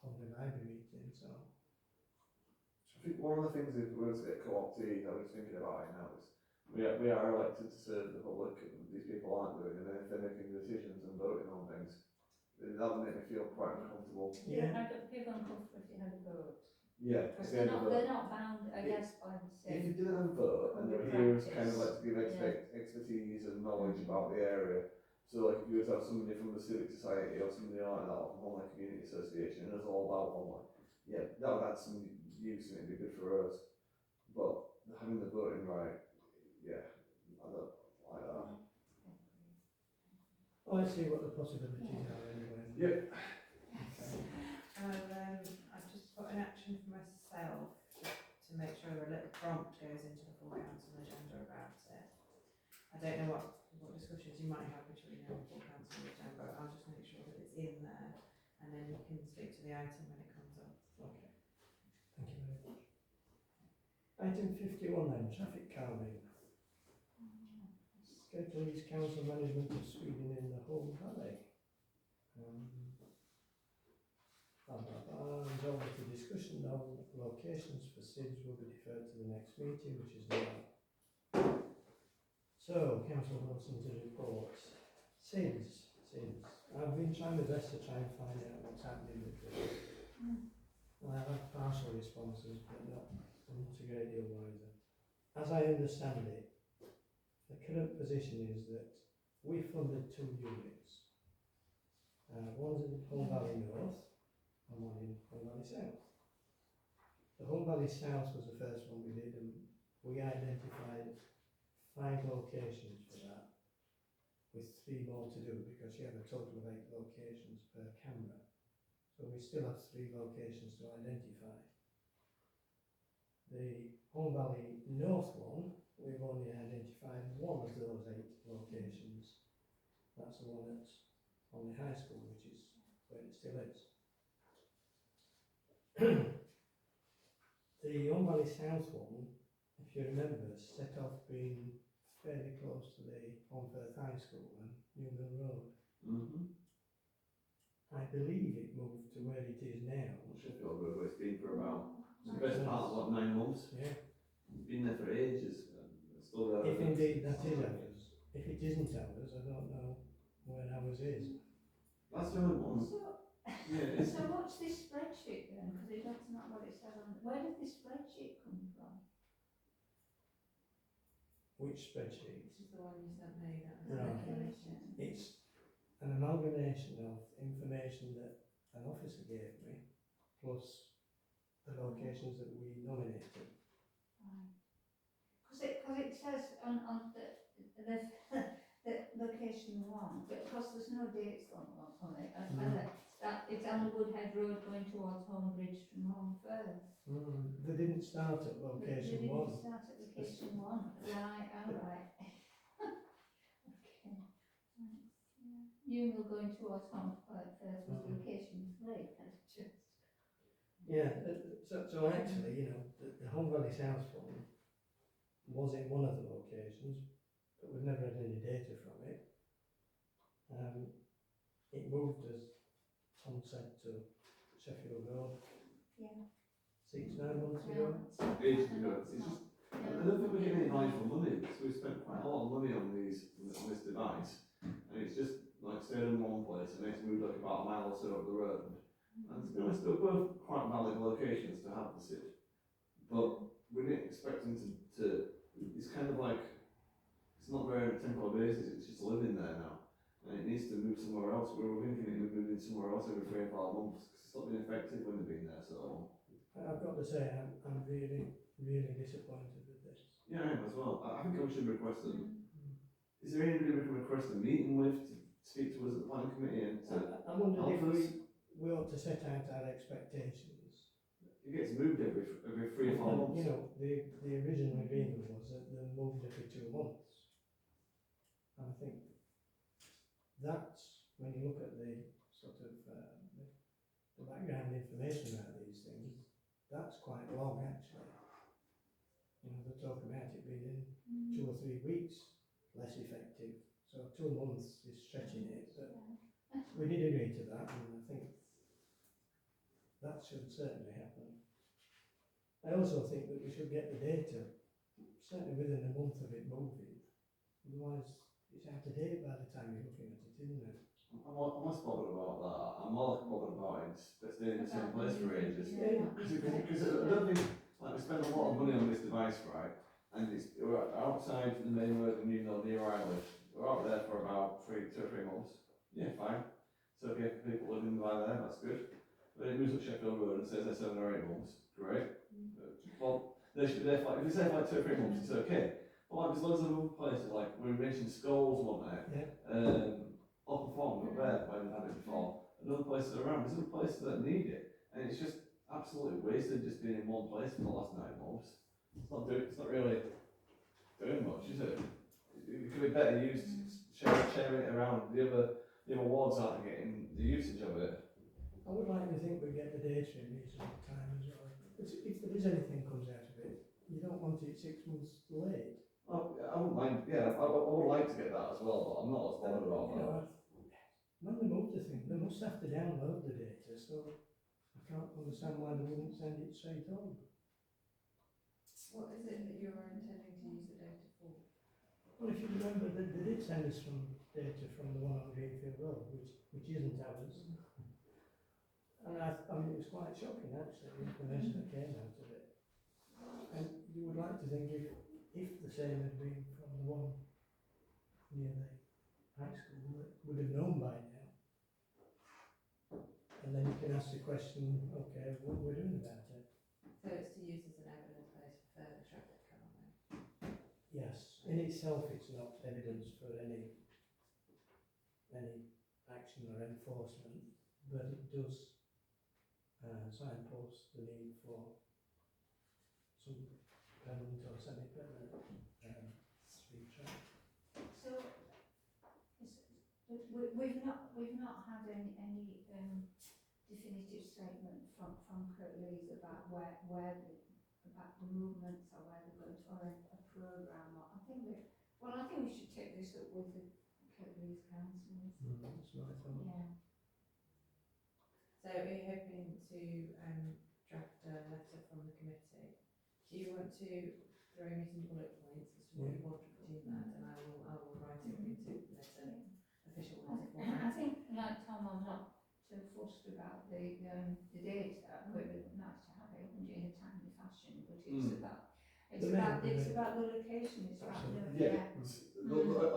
Honley Library meeting, so. I think one of the things if we were to get co-opted, I was thinking about it now, is we are elected to serve the public, and these people aren't doing it, and if they're making decisions and voting on things, that would make me feel quite uncomfortable. Yeah. I get people uncomfortable if you had a vote. Yeah, Because if they're not bound, I guess, by the If same. you didn't vote and they were here as kind of like to give expertise and knowledge about the area, so like if you were to have somebody from the Civic Society or somebody like that from Honley Community Association and it's all about Honley, yeah, that would add some use and it'd be good for us. But having the voting right, yeah, I don't like that. Well, let's see what the possibilities are anyway. Yep. I've just put an action for myself to make sure a little prompt goes into the full council agenda about it. I don't know what discussions you might have between now and full council agenda, but I'll just make sure that it's in there and then you can speak to the item when it comes up. Okay, thank you very much. Item 51 then, traffic calming. Kirklees Council Management of speeding in the whole valley. And over to discussion on locations for SIDS will be deferred to the next meeting, which is now. So, Councillor Wilson's report. SIDS. I've been trying my best to try and find out what's happening with this. And I've had partial responses, but not a great deal wiser. As I understand it, the current position is that we funded 2 units. One's in Hull Valley North and one in Hull Valley South. The Hull Valley South was the first one we did, and we identified 5 locations for that, with 3 more to do because you have a total of 8 locations per camera. So we still have 3 locations to identify. The Hull Valley North one, we've only identified 1 of those 8 locations. That's the one that's on the high school, which is where it still is. The Hull Valley South one, if you remember, set off being fairly close to the Honfirth High School and New Mill Road. I believe it moved to where it is now. Sheffield Road, where it's been for about, it's the best part of what, 9 months? Yeah. Been there for ages, it's still there. If indeed that is ours. If it isn't ours, I don't know where ours is. That's the only one. Yeah, it's, So what's this spreadsheet then? Because that's not what it said on, where did this spreadsheet come from? Which spreadsheet? This is the one you sent me, that was Right. calculation. It's an amalgamation of information that an officer gave me, plus the locations that we nominated. Because it says on the location 1, but of course there's no dates on it. It's on the Woodhead Road going towards Homebridge from Holmfirth. They didn't start at location They 1. didn't start at location 1, right, alright. Okay. You were going towards Homefirth was location 3, Yeah, so actually, you know, the the Home Valley South Fund was in one of the locations, but we've never had any data from it. It moved, as Tom said, to Sheffield Road Yeah. 6-9 months ago. Ages ago. It's just, I don't think we're getting any value for money, because we've spent quite a lot of money on this device, and it's just like stayed in one place, and it's moved like about a mile or so up the road. And to be honest, they're both quite valid locations to have the SID, but we didn't expect them to it's kind of like, it's not very on a temporary basis, it's just living there now. And it needs to move somewhere else. We were thinking it would move in somewhere else every 3 or 4 months, because it's not been effective when they've been there so long. I've got to say, I'm really, really disappointed with this. Yeah, I am as well. I think we should request them. Is there anybody we can request a meeting with to speak to us at the planning committee and to I wondered if help us? we ought to set out our expectations. It gets moved every 3 or 4 months. You know, the original agreement was that they're moved every 2 months. And I think that's, when you look at the sort of the background information about these things, that's quite long actually. You know, they're talking about it being in 2 or 3 weeks less effective. So 2 months is stretching it, but we did agree to that, and I think that should certainly happen. I also think that we should get the data, certainly within a month of it moving. Otherwise, it's out of date by the time you're looking at it, isn't it? I'm less bothered about that. I'm more bothered about it staying in the same place for ages. Yeah. Because I don't think, like, we spend a lot of money on this device, right? And we're outside the main road in Newton, near where I live. We're out there for about 2 or 3 months. Yeah, fine. So okay for people living by there, that's good. But it moves up Sheffield Road and says they're 7 or 8 months. Great. Well, they should be there for, if they say for like 2 or 3 months, it's okay. But like, there's loads of other places, like we mentioned Skulls one night. Yeah. Upper Farm, not there, where they've had it before. And other places around, there's other places that need it. And it's just absolutely wasted just being in one place for the last 9 months. It's not really doing much, is it? It could be better used, sharing it around. The other wards aren't getting the usage of it. I would like to think we get the data in reasonable time as well. But if there is anything comes out of it, you don't want it 6 months late. Oh, I wouldn't mind, yeah, I would like to get that as well, but I'm not as bothered about You know, that. when they move the thing, they must have to download the data, so I can't understand why they wouldn't send it straight on. What is it that you're intending to use the data for? Well, if you remember, they did send us some data from the one on Greenfield Road, which isn't ours. And I mean, it was quite shocking actually, the information that came out of it. And you would like to think if the same had been from the one near the high school, that would have known by now. And then you can ask the question, okay, what we're doing about it. So it's to use as an evidence base for further traffic calming. Yes, in itself it's not evidence for any action or enforcement, but it does signpost the need for some permanent or semi-permanent speed trap. So, we've not had any definitive statement from Kirklees about about the movements or where they're going to, or a programme. I think we should take this up with the Kirklees councils. That's my thought. Yeah. So are you hoping to draft a letter from the committee? Do you want to throw me some bullet points as to what you want to put in that, and I will write it into letter, official letter I format. think, like Tom, I'm not too fussed about the data, but it would be nice to have it in a timely fashion, but it's about the location, it's about the, Yeah,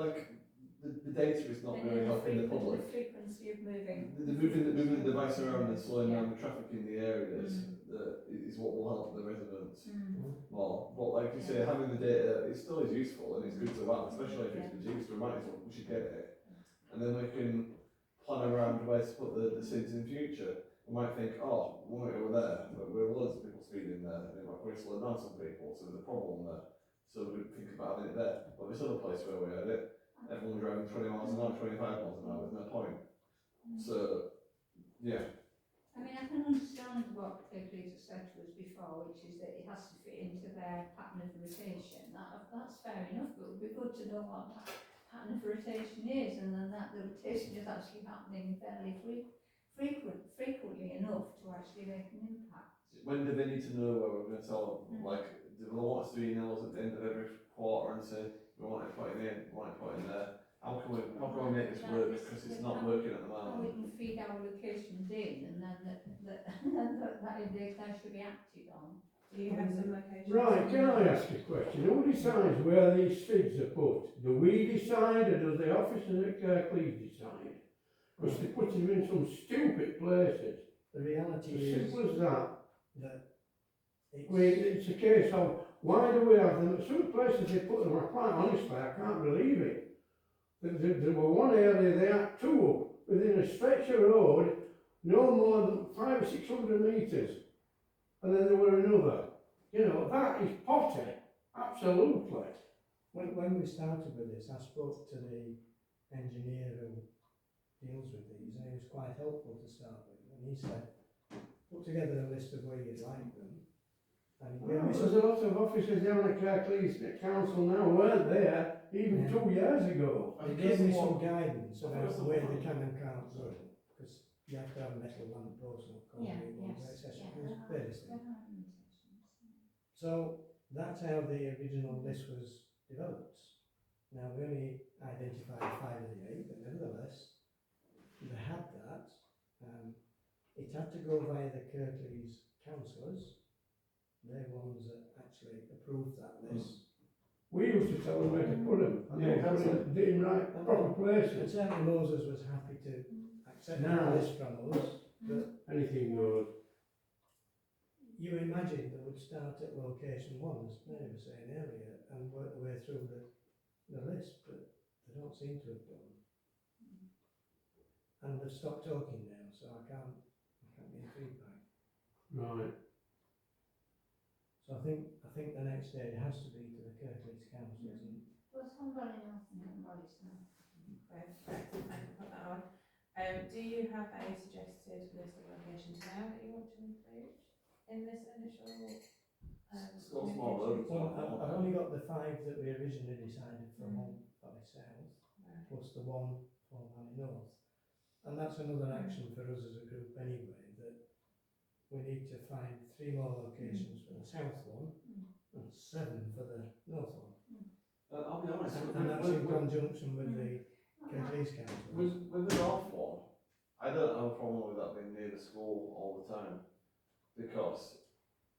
like the data is not really helping the public. The frequency of moving. The moving the device around and slowing down the traffic in the areas is what will help the residents more. But like you say, having the data, it still is useful and it's good to have, especially if it's produced. We should get it, and then we can plan around where to put the SIDs in future. We might think, oh, we might go there, but we're loads of people speeding there, and it might probably slow down some people, so there's a problem there. So we think about having it there. But this other place where we had it, everyone driving 20 miles an hour, 25 miles an hour, there's no point. So, yeah, I mean, I can understand what Craiglees has said to us before, which is that it has to fit into their pattern of rotation. That's fair enough, but it would be good to know what that pattern of rotation is, and then that the rotation is actually happening fairly frequently enough to actually make an impact. When do they need to know where we're going to tell them? Like, do they want us to email us at the end of every quarter and say, we want to put it in, we want to put it in there? How can we make this work? Because it's not working at the How we moment. can feed our locations in, and then that they should be acted on. Do you have some locations? Right, can I ask a question? Who decides where these figs are put? Do we decide, or does the officers at Kirklees decide? Because they're putting them in some stupid places. The reality As is simple as that. that I mean, it's a case of, why do we have them? Some places they put them, quite honestly, I can't believe it. There were one area, they had two within a stretch of road, no more than 500 or 600 metres. And then there were another. You know, that is potty. Absolutely. when we started with this, I spoke to the engineer who deals with these, and he was quite helpful to start with. And he said, put together a list of where you'd like them. And he gave me There's some, a lot of officers down at Kirklees Council now weren't there even Yeah. 2 years ago. he gave me some guidance I think about that's the where one. they can and can't go. Because you have to have metal lamp posts or concrete ones, etc. There's various things. So that's how the original list was developed. Now we only identified 5 of the 8, but nevertheless, they had that. It had to go via the Kirklees councillors. They're ones that actually approved that list. We used to tell them where to put them, and they Yeah, put them in right proper And places. certainly Moses was happy to accept Now- the list from us. But Anything goes. you imagine they would start at location 1, as Mary was saying earlier, and work their way through the list, but they don't seem to have done. And they've stopped talking now, so I can't give feedback. Right. So I think the next stage has to be to the Kirklees councillors. And Well, Tom Valley North and Tom Valley South. Perfect, thank you for put that on. Do you have a suggested list of locations now that you want to include in this initial? It's got small roads. well, I've only got the 5 that we originally decided for Hull Valley South, Right. plus the 1 for Valley North. And that's another action for us as a group anyway, that we need to find 3 more locations for the south one and 7 for the north one. I'll be honest, And that's in conjunction with the Kirklees council. with the north one, I don't have a problem with that being near the school all the time, because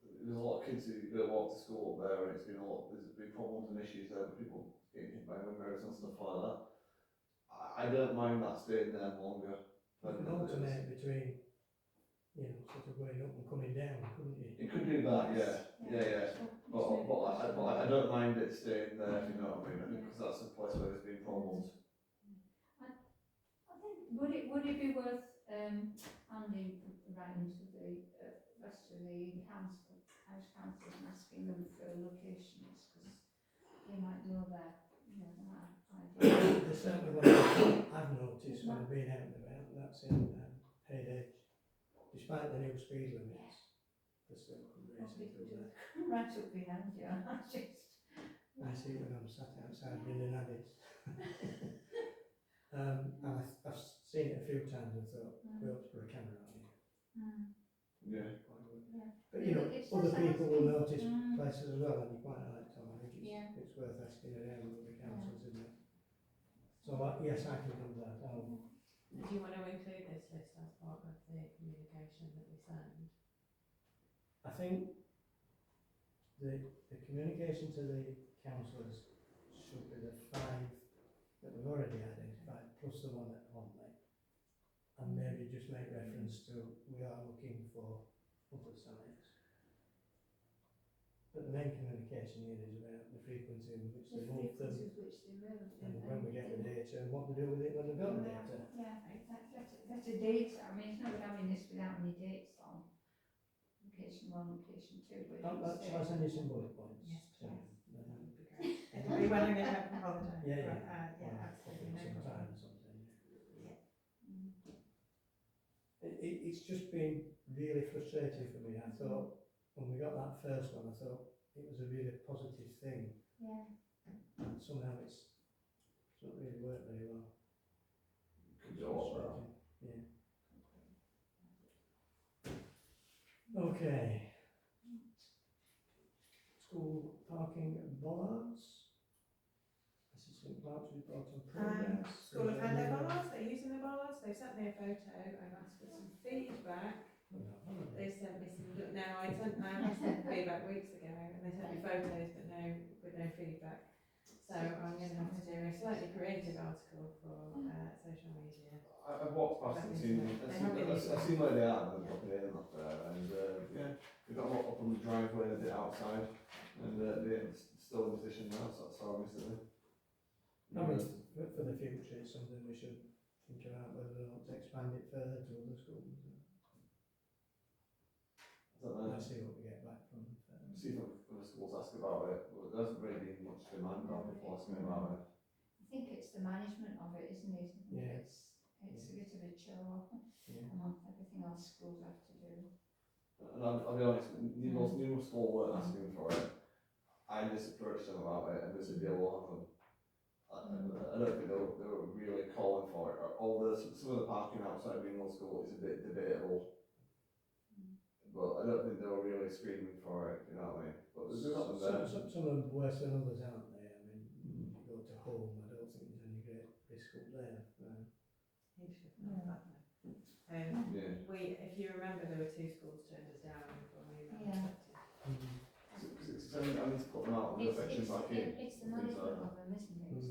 there's a lot of kids who go walk to school up there, and there's been problems and issues there with people getting hit by windows and stuff like that. I don't mind that staying there longer. You could alternate between, sort of going up and coming down, couldn't you? You could do that, yeah. But I don't mind it staying there, if you know what I mean, because that's a place where there's been problems. I think, would it be worth, Andy writing to the rest of the council, house councils and asking them for locations, because they might know their idea. There's certainly one that I've noticed when I've been out and about, and that's in Heydedge. Despite the new speed limits, they're still racing through there. Right up behind you, I I see when I'm sat outside Brendan Addis. And I've seen it a few times and thought, we ought to put a camera on here. Yeah. But other people will notice places as well, and you're quite right, Tom. I think it's worth asking around other councils, isn't it? So yes, I can do that. Do you want to include this list as part of the communication that we send? I think the communication to the councillors should be the 5 that we've already identified, plus the one at Homley. And maybe just make reference to, we are looking for other sites. But the main communication here is about the frequency in which they move them, and when we get the data, and what they do with it when they've got the data. That's a date. I mean, it's not having this without any dates on. Location 1, location 2. Shall I send you some bullet points? Yes, So, please. That would be great. It'll be when I get back from holiday. Yeah, But, absolutely, no some problem. time or something. Yeah. It it's just been really frustrating for me. I thought, when we got that first one, I thought it was a really positive thing. Yeah. And somehow it's not really worked very well. Could do a lot better. Yeah. Okay. School parking bollards. Assistant clerk's report on progress. School have had their bollards, they're using their bollards, they've sent me a photo, I've asked for some feedback. They sent me some, no, I asked them for feedback weeks ago, and they sent me photos, but with no feedback. So I'm going to have to do a slightly creative article for social media. I've walked past and seen, I've seen where they are, and they're in up there, and yeah, they've got a lot up on the driveway, a bit outside, and they're still in position now, so that's how I missed it. I mean, for the future, it's something we should think about whether or not to expand it further to other schools. Let's see what we get back from. See if the schools ask about it, but there hasn't really been much demand on people asking about it. I think it's the management of it, isn't it? I think Yeah. It's a bit of a chore, Yeah. among everything else schools have to do. And I'll be honest, numerous schools weren't asking for it. I just approached them about it, and there's a deal will happen. I don't think they were really calling for it. Although some of the parking outside Greenwell School is a bit debatable. But I don't think they were really screaming for it, you know what I mean? But there's got them there. Some of them worse than others, aren't they? I mean, if you go to home, I don't think there's any great risk up there. He should have known that then. Yeah. If you remember, there were 2 schools turned us down before we were Yeah. accepted. Because I need to put them out and the section back in. It's the management of them, isn't it? It's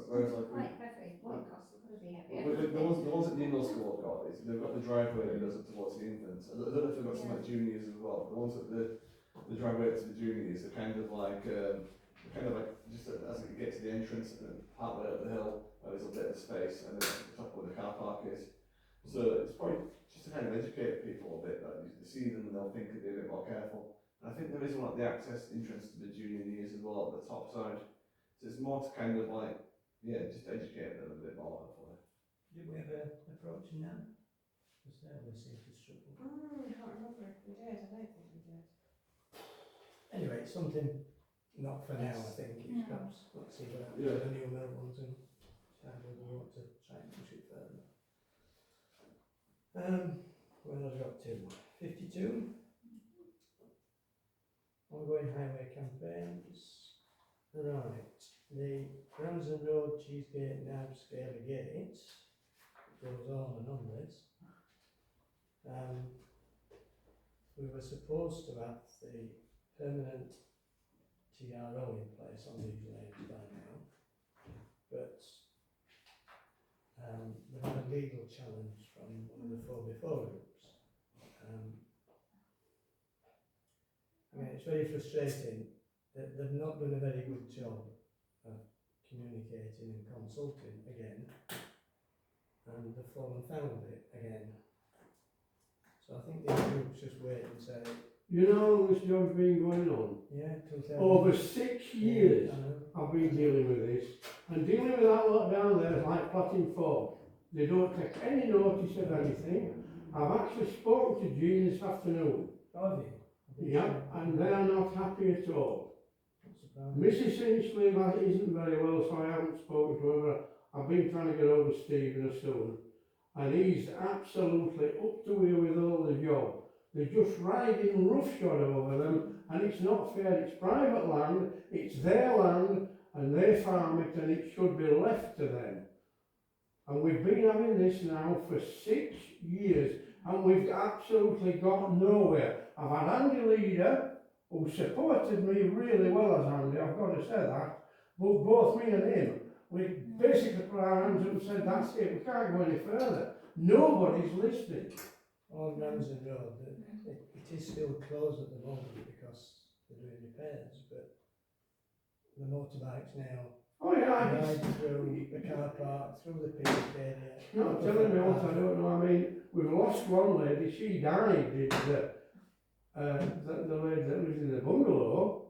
Whereas like quite heavy, what costs are going to be heavy. the ones at Newell School have got is they've got the driveway that goes up towards the infants. I don't know if they've got some like juniors as well. The ones at the driveway to the juniors are kind of like just as you get to the entrance and part way up the hill, there's a bit of space, and then at the top where the car park is. So it's probably just to kind of educate people a bit that you see them and they'll think and be a bit more careful. And I think there is one at the access entrance to the junior years as well at the top side. So it's more to kind of like, yeah, just educate them a bit more hopefully. Did we ever approach them? Because they seem to struggle. I can't remember if we did, I don't think we did. Anyway, it's something not for now, I think. It's No. perhaps, let's see what happens Yeah. with the new mill ones and decide whether we want to try and push it further. Where have I got to? 52. Ongoing highway campaigns. Right. The Ramsden Road, Cheesegate, Nab, Scaly Gate goes on and on this. We were supposed to have the permanent TRO in place on these lanes by now, but we've had a legal challenge from one of the 4x4 groups. I mean, it's very frustrating that they've not done a very good job of communicating and consulting again, and they've fallen foul of it again. So I think these groups just wait and say, You know, this job's been going on. yeah, 2000. Over 6 years I know. I've been dealing with this. And dealing with that lot down there is like plotting fog. They don't take any notice of anything. I've actually spoken to Jean this afternoon. Oh, have you? Yeah, and they are not happy at all. Not surprised. Mrs. Finchley isn't very well, so I haven't spoken to her. I've been trying to get over Stephen soon. And he's absolutely up to here with all the job. They're just riding roughshod over them, and it's not fair. It's private land, it's their land, and they farm it, and it should be left to them. And we've been having this now for 6 years, and we've absolutely got nowhere. I've had Andy Leader, who supported me really well as Andy, I've got to say that, but both me and him, we basically put our hands up and said, that's it, we can't go any further. Nobody's listening. On Ramsden Road, it is still closed at the moment because they're doing repairs, but the motorbikes now Oh yeah, ride through the car park, through the picnic area. not telling me what I don't know. I mean, we've lost one lady, she died, the lady that lives in the bungalow.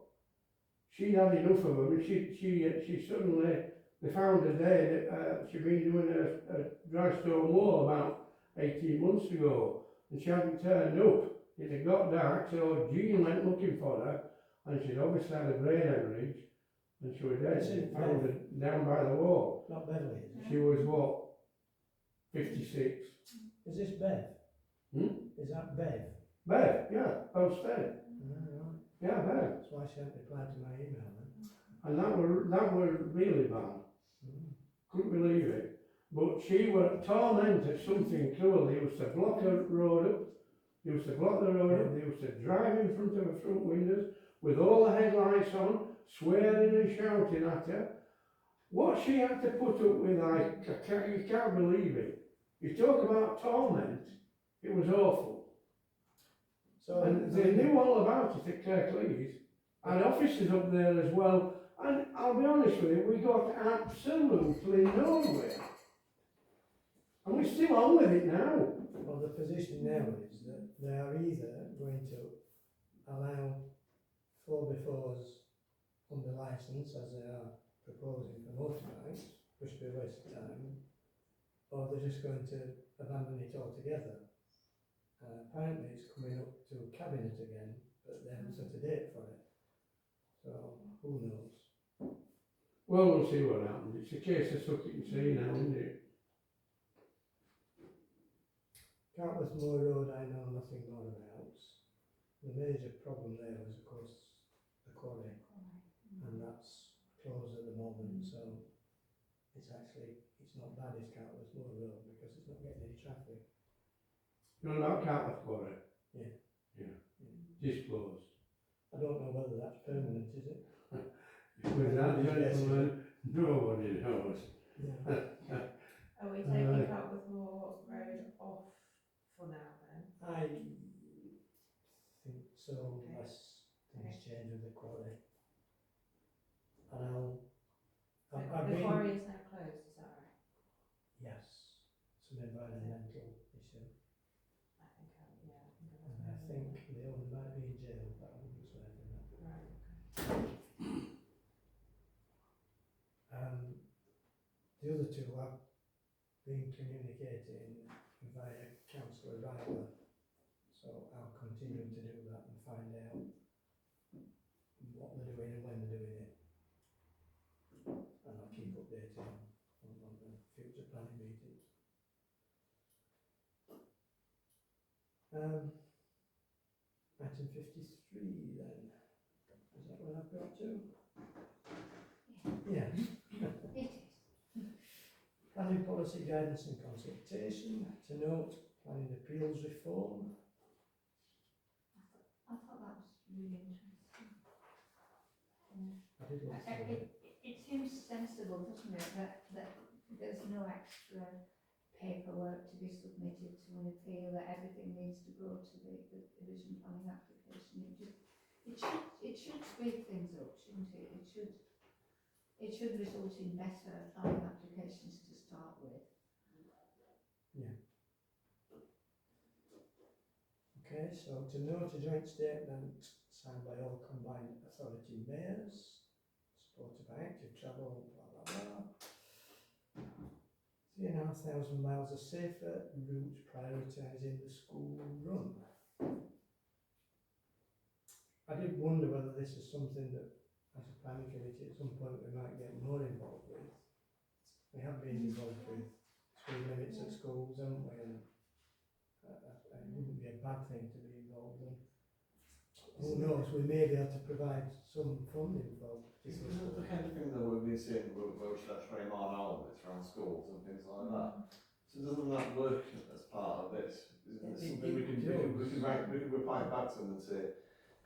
She had enough of them, and she suddenly, they found her dead. She'd been doing a dry stone wall about 18 months ago, and she hadn't turned up. It had got dark, so Jean went looking for her, and she'd obviously had a brain hemorrhage, and she was dead. It's in Found her down by the wall. Not Beverly, is it? She was what, 56? Is this Bev? Hmm? Is that Bev? Bev, yeah, Belstead. Right. Yeah, Bev. That's why she hadn't replied to my email then. And that were really bad. Mm. Couldn't believe it. But she was tormented something cruel. They used to block the road up. They used to block the road up. They used to drive in front of her front windows with all the headlights on, swearing and shouting at her. What she had to put up with, you can't believe it. You talk about torment, it was awful. So, And they knew all about it at Kirklees, and officers up there as well. And I'll be honest with you, we got absolutely nowhere. And we're still on with it now. well, the position now is that they are either going to allow 4x4s under licence, as they are proposing for motorbikes, which would be a waste of time, or they're just going to abandon it altogether. Apparently it's coming up to cabinet again, but they haven't set a date for it. So, who knows? Well, we'll see what happens. It's a case of suck it and see now, isn't it? Cartworth Moor Road I know nothing more about. The major problem there was, of course, the quarry, and that's closed at the moment, so it's not bad as Cartworth Moor Road because it's not getting any traffic. You're not Cartworth Quarry? Yeah. Yeah. Just closed. I don't know whether that's permanent, is it? With that gentleman, nobody knows. Yeah. Are we taking Cartworth Moor Road off for now then? I think so, unless things change with the quarry. And I've The been, quarry is now closed, is that right? yes, it's an environmental issue. I think I've And I heard think of the owner might be in jail, but I wouldn't swear to that. that. Right, okay. The other two have been communicating via Councillor Ryder, so I'll continue to do that and find out what they're doing and when they're doing it. And I'll keep updating on the future planning meetings. Item 53 then, is that what I've got to? Yeah. It is. Planning policy guidance and consultation, to note, planning appeals reform. I thought that was really interesting. I did look through it. It seems sensible, doesn't it, that there's no extra paperwork to be submitted to an appeal, that everything needs to go to the division planning application. It should speed things up, shouldn't it? It should result in better planning applications to start with. Okay, so to note a joint statement signed by all combined authority mayors, supported by active travel, blah blah blah. 3,500 miles of safer route prioritising the school run. I did wonder whether this is something that, as a planning committee, at some point we might get more involved with. We have been involved with speed limits at schools, haven't we? And it wouldn't be a bad thing to be involved in. Who knows, we may be able to provide some funding for It's particular the kind of thing that we've been seeing where we should have 20 mile an hour limits around schools and things like that. So doesn't that work as part of this? Isn't it something we can reply back to them and say,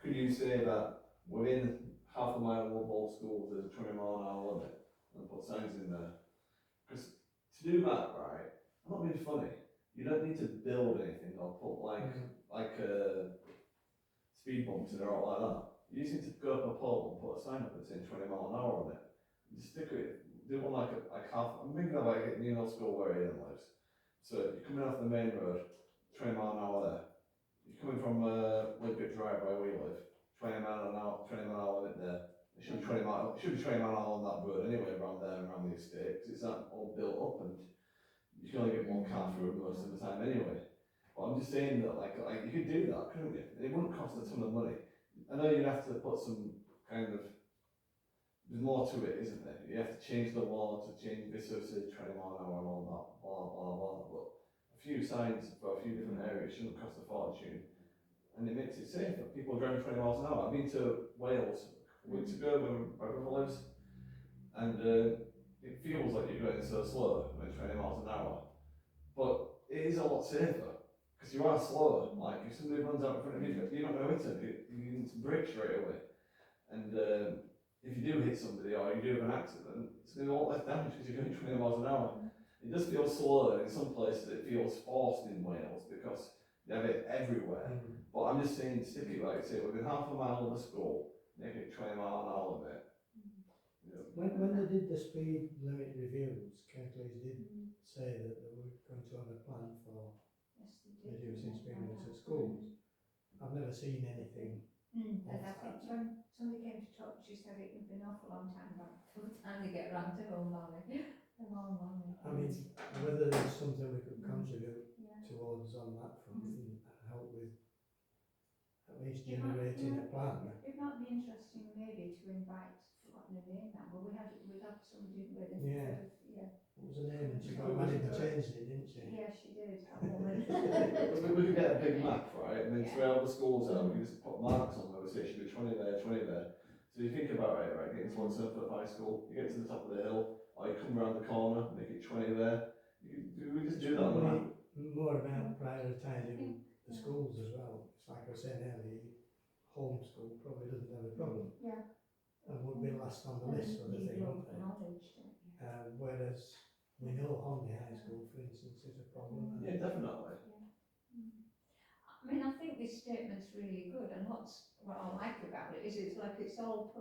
could you say that within half a mile of all schools there's a 20 mile an hour limit and put signs in there? Because to do that, right, I'm not being funny, you don't need to build anything or put like speed bumps in or out like that. You just need to go up a pole and put a sign up that's saying 20 mile an hour on it. Just stick it, do one like half, I'm thinking of like at Newell School where Ian lives. So you're coming off the main road, 20 mile an hour there. You're coming from Lidbit Drive where we live, 20 mile an hour limit there. It should be 20 mile an hour on that road anyway, around there and around the estate, because it's that all built up and you can only get one car through most of the time anyway. But I'm just saying that, like you could do that, couldn't you? It wouldn't cost a ton of money. I know you'd have to put some kind of, there's more to it, isn't there? You have to change the law to change this, so it's 20 mile an hour and all that, blah, blah, blah. But a few signs for a few different areas shouldn't cost a fortune. And it makes it safer. People are driving 20 miles an hour. I've been to Wales a couple weeks ago where my brother lives, and it feels like you're going so slow when it's 20 miles an hour. But it is a lot safer, because you are slower. Like, if somebody runs out in front of you, you're not going to hit them, you need to brake straight away. And if you do hit somebody or you do have an accident, it's going to be a lot less damage because you're going 20 miles an hour. It does feel slower, and in some places it feels forced in Wales because they have it everywhere. But I'm just saying, stick it like say within half a mile of the school, make it 20 mile an hour limit. You know, When they did the speed limit reviews, Kirklees did say that they were going to have a plan for Yes, they did. reducing speed limits at schools. I've never seen anything. And I think when somebody came to talk, she said it would be an awful long time by the time they get round to Home Valley. The Home Valley. I mean, whether there's something we could contribute Yeah. towards on that front and help with at least It might- generating a yeah, plan. It might be interesting maybe to invite, forgotten the name now, but we had somebody with it. Yeah. Yeah. What was her name? And she got married and changed it, didn't she? Yeah, she did, that woman. we could get a big map, right, and then Yeah. throughout the schools out, we can just put marks on where we say it should be 20 there, 20 there. So you think about it, right, getting to one Sunderland High School, you get to the top of the hill, or you come around the corner, make it 20 there. We just do that on the map. Probably more about prioritising the schools as well. It's like I was saying earlier, homeschool probably doesn't have a problem Yeah. and would be last on the list sort of thing, wouldn't they? Knowledge, don't you? Whereas we know Honley High School, for instance, is a problem. Yeah, definitely. I mean, I think this statement's really good, and what I like about it is it's like it's all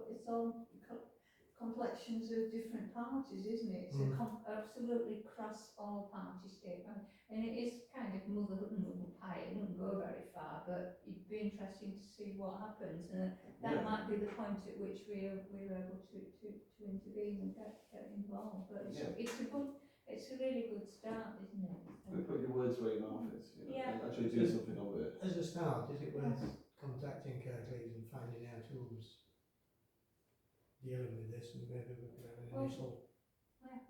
complexions of different parties, isn't it? It's absolutely cross all party statement, and it is kind of motherhood pie. It wouldn't go very far, but it'd be interesting to see what happens, and that might be the point at which we're able to intervene and get involved. But it's a really good start, isn't it? We put your words where your mouth is, you know, Yeah. and actually do something of it. As a start, is it worth contacting Kirklees and finding out who's dealing with this, and maybe we could have an Well, initial.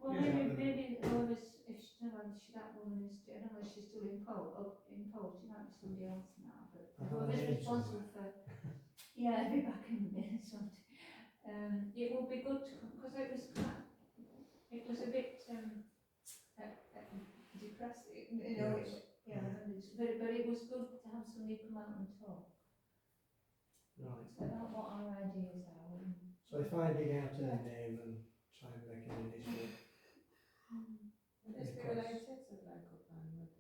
Well, Yeah. maybe whoever's, if she, I don't know if that woman is, I don't know if she's still in post, she might be somebody else now, but whoever's responsible for, yeah, be back in the minute something. It would be good, because it was a bit, depressing, you know, Yes. but it was good to have somebody come out and talk Right. about what our ideas are. So if I dig out her name and try and make an initial. Would this be related to the local plan with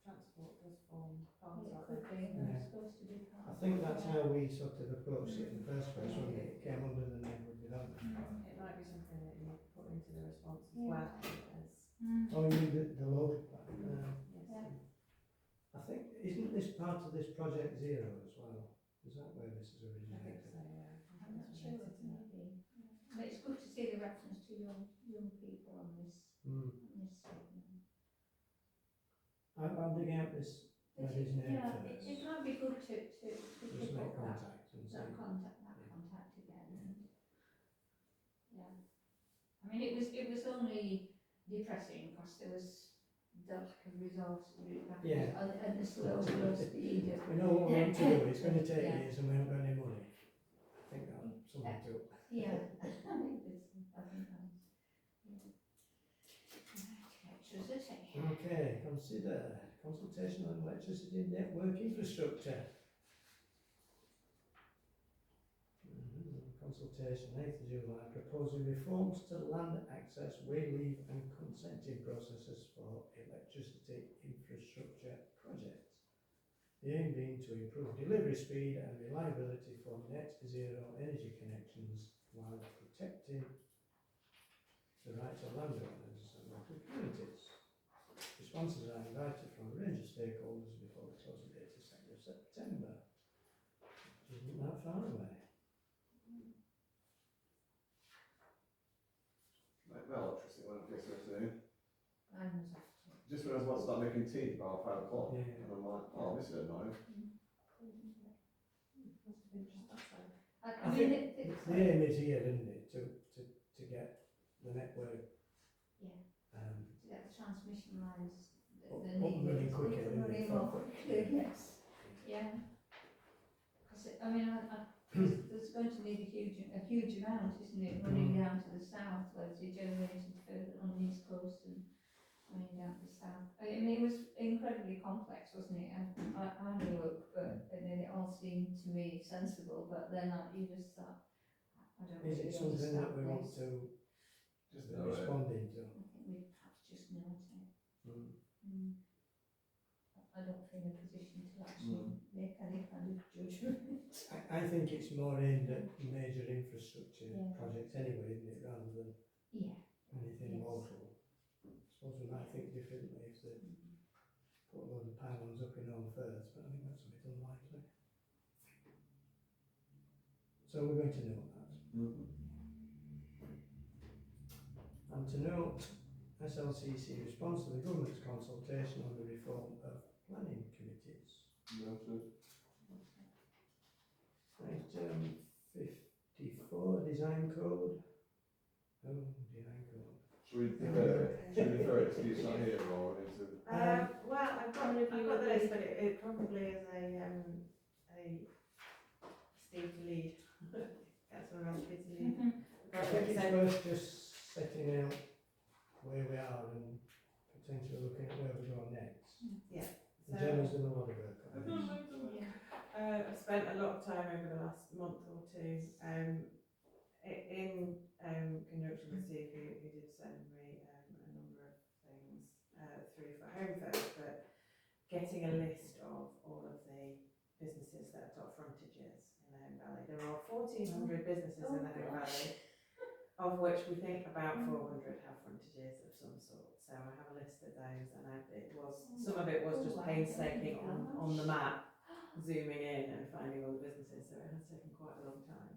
transport does form part It of could it? be, Yeah. it's supposed to be part I of think it, that's yeah. how we sort of approached it in the first place, wasn't it? It came under the neighbourhood development. It might be something that you put into the response as Yeah. well as, Oh, you mean the local plan? yes. Yeah. I think, isn't this part of this Project Zero as well? Is that where this is I think originated? so, yeah. I I'm think not it's sure, related to that. maybe. But it's good to see the reference to young people on this statement. I'll dig out this, his name Yeah, first. it might be good to Just pick make up contact and see. that contact again. And, yeah. I mean, it was only depressing because there was the lack of resource, Yeah. and the slow speed of We know what we want to do, it's going to take Yeah. years and we haven't got any money. I think that's something to it. Yeah, I think that's, yeah. Electricity. Okay, consider consultation on electricity network infrastructure. Consultation, 8th of July, proposing reforms to land access, way leave and consenting processes for electricity infrastructure projects. The aim being to improve delivery speed and reliability for net zero energy connections while protecting the rights of landowners and local communities. Responses are invited from a range of stakeholders before the closing date of 2nd of September, which isn't that far away. Like, well, electricity went up yesterday afternoon. Mine was off just when I was about to start making tea about 5 o'clock, Yeah. and I'm like, oh, this is annoying. Must have been just that side. I mean, The aim is here, isn't it, to get the network, yeah, um, to get the transmission lines, Up- the up and running quicker, isn't it? running more quickly, yes, yeah. Because, I mean, there's going to need a huge amount, isn't it, running down to the south, whereas you generated further on the east coast and running down to the south. I mean, it was incredibly complex, wasn't it? And I had a look, but and then it all seemed to me sensible, but then you just thought, I don't is really it something that understand we want this. to Just know it. respond into? I think we perhaps just note it. Mm. I don't feel in a position to actually make any kind of judgment. I think it's more aimed at major infrastructure Yeah. projects anyway, isn't it, rather than Yeah. anything Yes. local. I suppose we might think differently if they put a load of pylons up in Home Firth, but I think that's a bit unlikely. So we're going to note that. And to note, SLCC responds to the government's consultation on the reform of planning committees. Noted. Item 54, design code. Oh, design code. Should we defer it? Should we defer it to you not here, or is it? Well, I've got the list, but it probably is a Steve to lead. Councillor Rathke to lead. I think it's worth just setting out where we are and potentially looking at where we go next. Yeah. And Gemma's done a lot of work on this. I've spent a lot of time over the last month or two in conjunction with Steve, who did send me a number of things through for Home First, but getting a list of all of the businesses that have got frontages in the Home Valley. There are 1,400 businesses in the Home Valley, of which we think about 400 have frontages of some sort. So I have a list of those, and some of it was just painstaking on the map, zooming in and finding all the businesses, so it has taken quite a long time.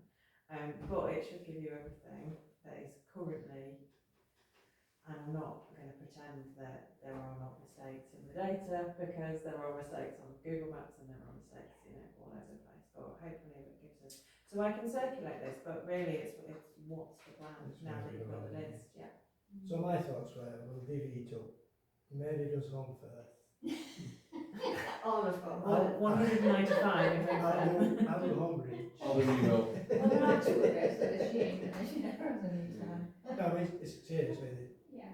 But it should give you everything that is currently, and I'm not going to pretend that there are not mistakes in the data, because there are mistakes on Google Maps and there are mistakes, all over the place, but hopefully it gives us, so I can circulate this, but really it's what's the plan now that you've got the list, yeah. So my thoughts were, we'll divvy it up. Mary does Home Firth. All of them. 195 in Home I'll do Homebridge. I'll do email. Well, there are two of us that are sharing, and she never has any time. No, it's seriously, Yeah.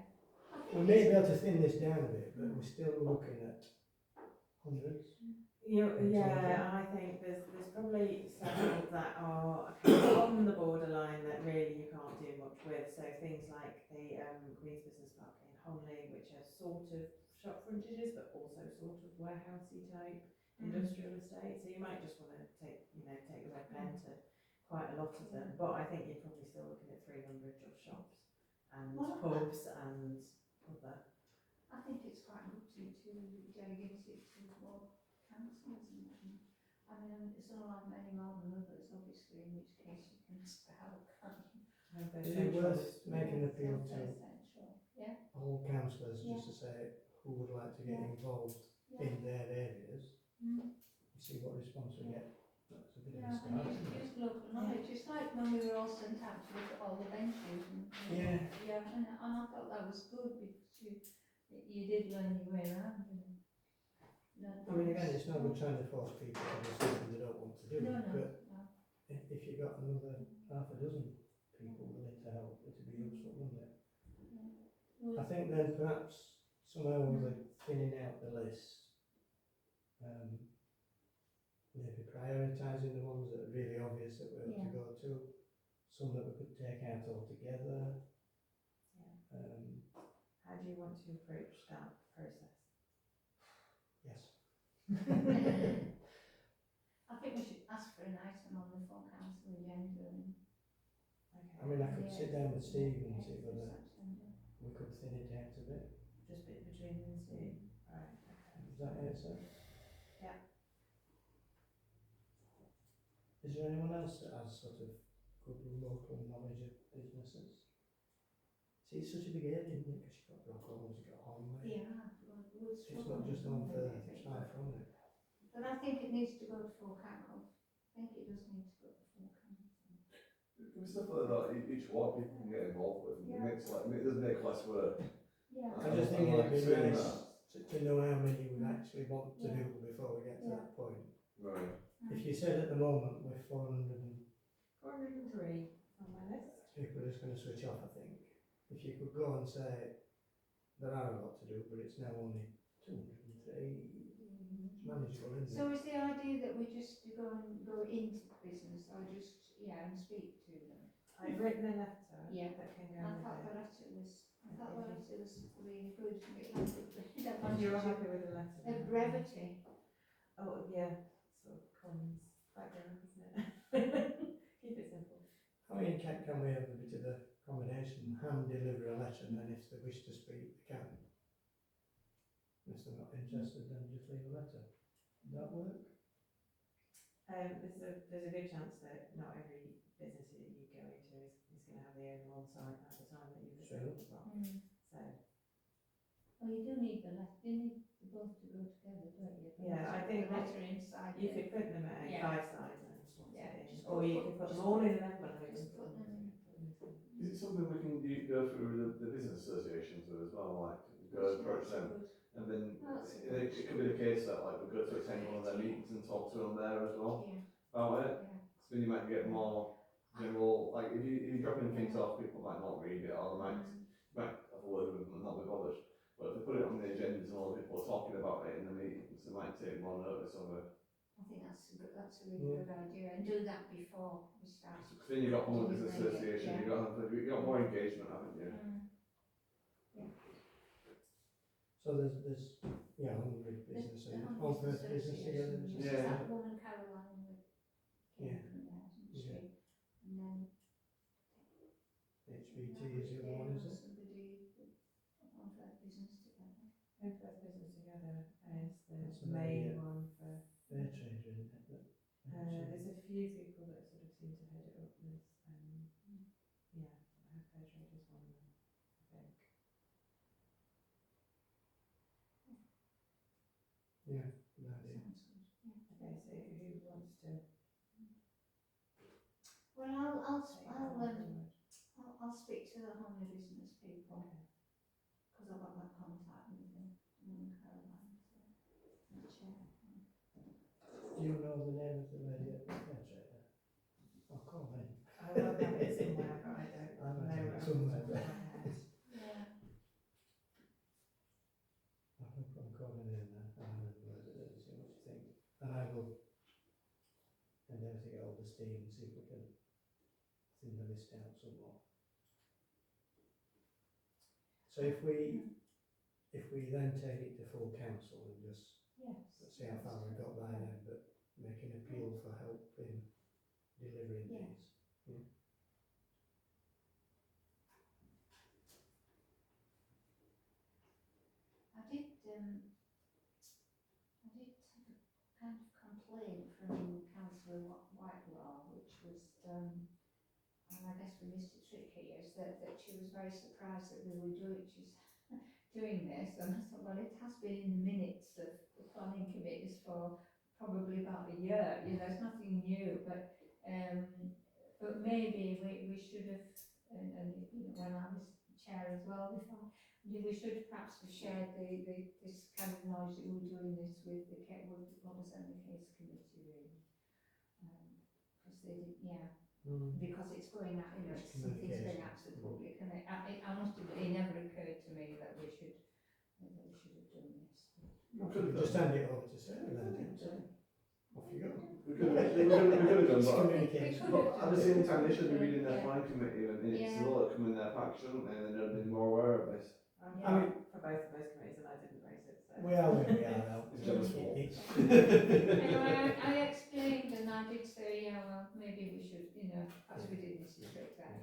we may be able to thin this down a bit, but we're still looking at hundreds. Yeah, I think there's probably several that are kind of on the borderline that really you can't do much with. So things like the Queen's Business Park in Honley, which are sort of shop frontages, but also sort of warehousey type industrial estate. So you might just want to take the red pen to quite a lot of them. But I think you're probably still looking at 300 just shops and pubs and other. I think it's quite good to delegate it to more councils and I mean, it's not like many more than others, obviously, in which case you can ask for help, can't you? Is it worth making an appeal to Essential. Yeah. all councillors just to say who would like to get involved in their areas? You see what response we get. That's a bit of a Yeah, start. and isn't it? it's local knowledge. It's like when we were all sent out to look at all the benches and Yeah. and I thought that was good because you did learn your way around. I mean, again, it's not good trying to force people to do something they don't want to do, No. but if you got another half a dozen people willing to help, it'd be useful, wouldn't it? Well, I think then perhaps somehow we're thinning out the list, maybe prioritising the ones that are really obvious that we ought to go to, some that we could take out altogether. How do you want to approach that process? Yes. I think we should ask for an item on the full council agenda. Okay. I mean, I could sit down with Steve and see whether September. we could thin it out a bit. Just between you and Steve. Right. Okay. Is that it, sir? Yeah. Is there anyone else that has sort of good local knowledge of businesses? See, it's such a big area, isn't it? Because you've got Brockholes, you've got Holmway. Yeah, well, would It's struggle. not just on with for, it, it's far from it. but I think it needs to go to full council. I think it does need to go to full council. It was stuff like that, each ward people can get involved with, and it Yeah. makes like, it does make less work. Yeah. I just think like it'd be seeing nice that. to know how many we actually want to Yeah. do before we get to Yeah. that point. Right. If you said at the moment we're 400 and 403 on my list. people are just going to switch off, I think. If you could go and say there are a lot to do, but it's now only 203, it's manageable, isn't it? So is the idea that we just go into business or just, and speak to them? I've written a letter Yeah. that can go I with thought it. the letter was really good. It had And you're a happy with the letter? a now? brevity. Oh, yeah, sort of comes background, isn't it? Keep it simple. I mean, can we have a bit of a combination, hand deliver a letter, and then if they wish to speak, they can. If they're not interested, then just leave a letter. Does that work? There's a good chance that not every business that you go into is going to have the owner on site at the time that you've reserved the block. So, Well, you do need the letter, you need the both to go together, don't you? Yeah, I think the letter inside. you could put them at Yeah. five sides and swap Yeah, it in, just or you could put them all in an envelope and just put put them them in. Is it something we can go through the business associations with as well, like, go approach them? And then That's it could be the case that like we go to attend one of their meetings and talk to them there as well Yeah, about it. yeah. So then you might get more general, like if you drop in things off, people might not read it, or they might have a word with them and not be bothered. But if they put it on the agendas and all the people are talking about it in the meetings, they might take more notice of it. I think that's a really good idea, and do that before we start. Because then you've got one business Delivering it, association, yeah. you've got more engagement, haven't you? So there's Hungry Business and Onford Business together. is it? Yeah. That woman Caroline with Yeah. from there, isn't she? Yeah. And then HBT is the other one, is it? somebody on that business together. Both those business together is That's the an main idea. one for. Fair Trader, isn't it? There's a few people that sort of seem to head it up as, yeah, Fair Trade is one of them, I think. Yeah, good idea. Sounds good. Yeah. Okay, so who wants to? Well, take that on board? I'll speak to the Hungry Business people, Okay. because I've got that contact with them, Caroline, so, the chair. Do you know the name of the lady at the Fair Trader? I'll call her. I will have it somewhere, but I don't I might know have it it somewhere, off the top of my head. Yeah. I think I'm calling in there, and then word it and see what you think. And I will endeavour to get hold of Steve and see if we can thin the list out some more. So if we then take it to full council and just Yes. let's see how far we got by then, but make an appeal for help in delivering Yeah. these. Yeah. I did have a kind of complaint from Councillor Whitelaw, which was, and I guess we missed a trick here, is that she was very surprised that we were doing this, and I thought, well, it has been in the minutes of the planning committees for probably about a year, it's nothing new, but maybe we should have, and when I was chair as well before, we should perhaps have shared this kind of knowledge that we were doing this with what was on the case committee really. Because they did, because it's going out, It's something's going communication. out to the public, and I must admit, it never occurred to me that we should have done this. Just hand it over to Sarah then, off you go. We could have done It's that. communication. But at the same time, they should be reading their Yeah. planning committee and it's Yeah. a lot that come in their pack, shouldn't they? And they'd have been more aware of this. I'm I mean- for both of those committees and I didn't raise it, so. We are where we are now. It's Gemma's fault. Anyway, I explained and I did say, well, maybe we should, perhaps we did this trick that,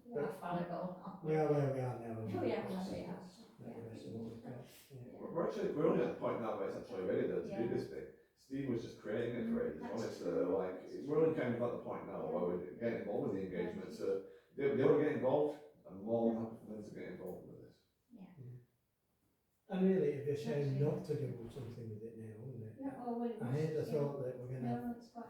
we're fallible. We are where we are now. and Oh, yeah, well, we are. Make the best of what we've got. Yeah. We're only at the point now where it's actually ready though to Yeah. do this bit. Steve was just creating it for ages, That's honest, true. we're only kind of at the point now where we're getting involved with the engagement, so they want to get involved, I'm more than happy for them to get involved with this. And really, it'd be a shame not to do something with it now, wouldn't it? Yeah, oh, well, it I hate the must, thought that we're gonna, no, it's quite,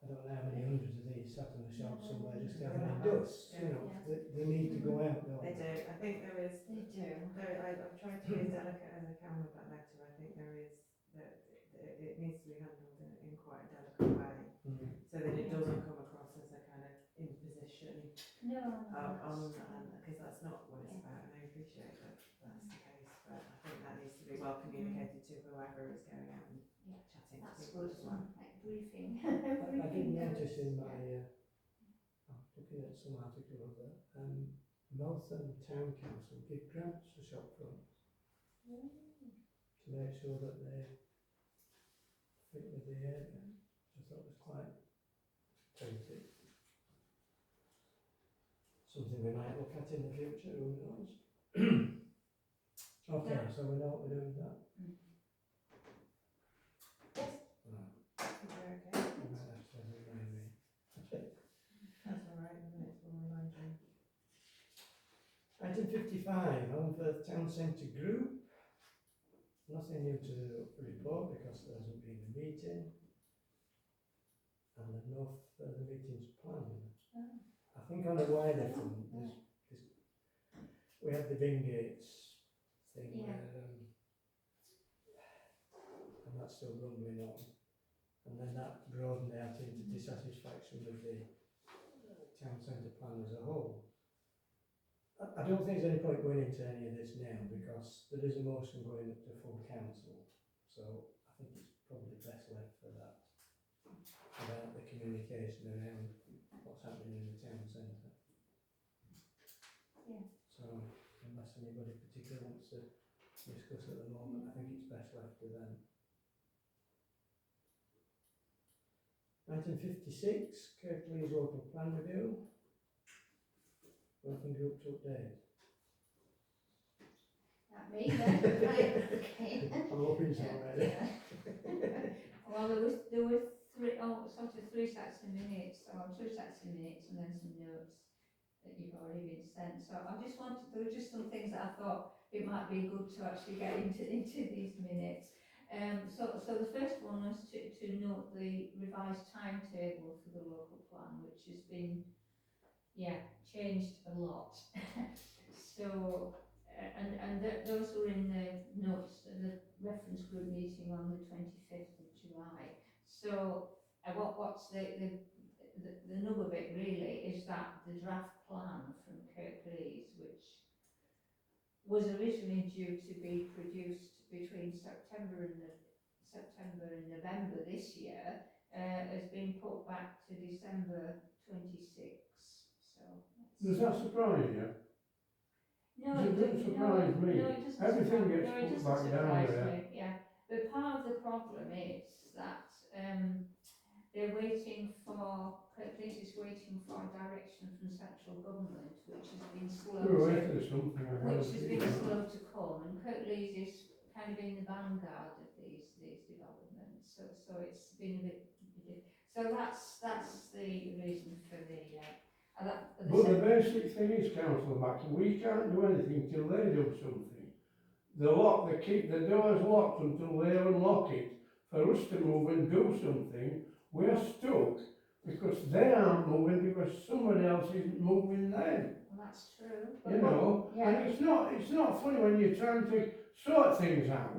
I don't know how many hundreds of these sat in the shop somewhere just Yeah. gathering dust, you know, Yeah. they need to go out, don't They they? do, I think there is, they do. I've tried to be as delicate as I can with that letter, I think there is, that it needs to be handled in quite a delicate way, Mm. so that it doesn't come across as a kind of imposition No, on, that's because that's not what it's about, and I appreciate that that's the case, but I think that needs to be well communicated to whoever is going out and Yeah, chatting to that's people good, as well. like briefing. I did Briefing notice in goes, my, I'm looking at some article of that, Meltham Town Council give grants for shop fronts to make sure that they fit with the area, which I thought was quite tempting. Something we might look at in the future, who knows? Okay, Yeah. so we know what we're doing with that. Mm. Yes. Right, You're okay, we might have to remind me. that's all right, the minutes will remind you. Item 55, Holmfirth Town Centre Group. Nothing new to report because there hasn't been a meeting. And there's no further meetings planned. Oh. I think on a wider front, we had the Bingates thing Yeah. where, and that's still rumbling on. And then that broadened out into dissatisfaction with the town centre plan as a whole. I don't think there's any point going into any of this now because there is a motion going up to full council. So I think it's probably best left for that, about the communication around what's happening in the town centre. Yeah. So unless anybody particularly wants to discuss at the moment, I think it's best left to them. Item 56, Kirklees local plan review. Working group to update. That me then, right, okay. I'm hoping so already. Well, there were three sets of minutes, or 2 sets of minutes, and then some notes that you've already been sent. So I just wanted, there were just some things that I thought it might be good to actually get into these minutes. So the first one was to note the revised timetable for the local plan, which has been, changed a lot. So, those were in the notes, the reference group meeting on the 25th of July. So, what's the nub of it really is that the draft plan from Kirklees, which was originally due to be produced between September and November this year, has been put back to December 26. So Does that surprise you? no, It doesn't surprise me. No, it doesn't Everything surprise, gets no, it put doesn't back down surprise there. me, yeah. But part of the problem is that they're waiting for, Kirklees is waiting for direction from central government, which has been slow We were to, waiting for something. I which can't has see been that. slow to come, and Kirklees is kind of in the vanguard of these developments. So it's been a bit. So that's the reason for the. But the basic thing is, Councillor Max, we can't do anything till they do something. They keep the doors locked until they unlock it. For us to move and do something, we're stuck because they aren't moving because somebody else isn't moving them. Well, that's true. You know, Yeah. and it's not funny when you're trying to sort things out.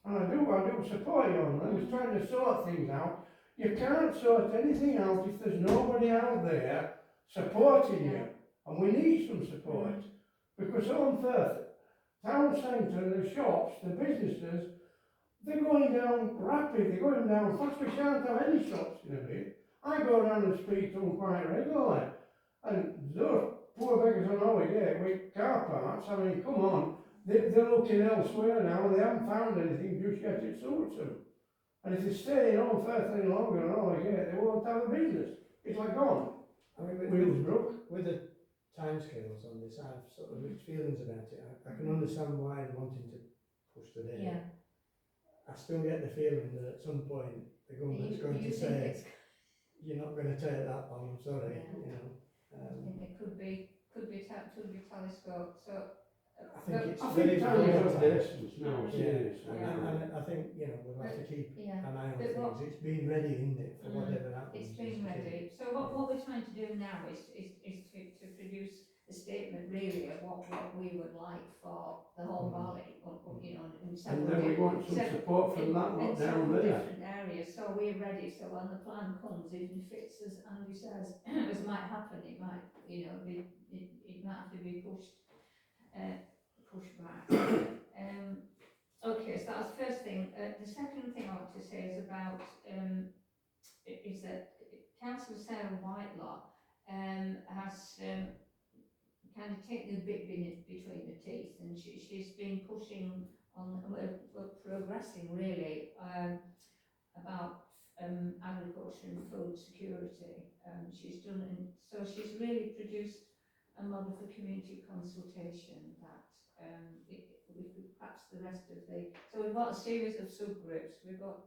And I do support you on that. You're trying to sort things out. You can't sort anything out if there's nobody out there supporting you. And we need some support. Because on Firth, town centre, the shops, the businesses, they're going down rapid, they're going down fast. We shan't have any shops in a bit. I go around and speak to them quite regularly. And those poor beggars on holiday with car parks, I mean, come on. They're looking elsewhere now, they haven't found anything just yet, it suits them. And if they stay on Firth any longer on holiday, they won't have a business. It's like gone. I mean, Wheelsbrook. with the timescales on this, I have sort of mixed feelings about it. I can understand why they're wanting to push the date. Yeah. I still get the feeling that at some point the government's going to say, you're not going to take that long, I'm sorry, Yeah. you know. It could be telescope. So think it's I very think time is of the important. essence now, Yeah, seriously. and I think, you know, we'll have to keep Yeah, an eye on But what- things, it's been ready, isn't it, for Mm, whatever happens. it's been it's ready. So what we're trying to do now is to produce a statement really of what we would like for the whole valley, you know, in And several then we di- want some several- support from that in lot down several there. different areas, so we're ready, so when the plan comes, even if it's, as Andy says, as might happen, it might, you know, it might have to be pushed back. Okay, so that's the first thing. The second thing I want to say is about, is that Councillor Sarah Whitelaw has kind of taken the bit between the teeth, and she's been pushing on, we're progressing really, about agriculture and food security. She's done, and so she's really produced a model for community consultation that perhaps the rest of the, so we've got a series of subgroups, we've got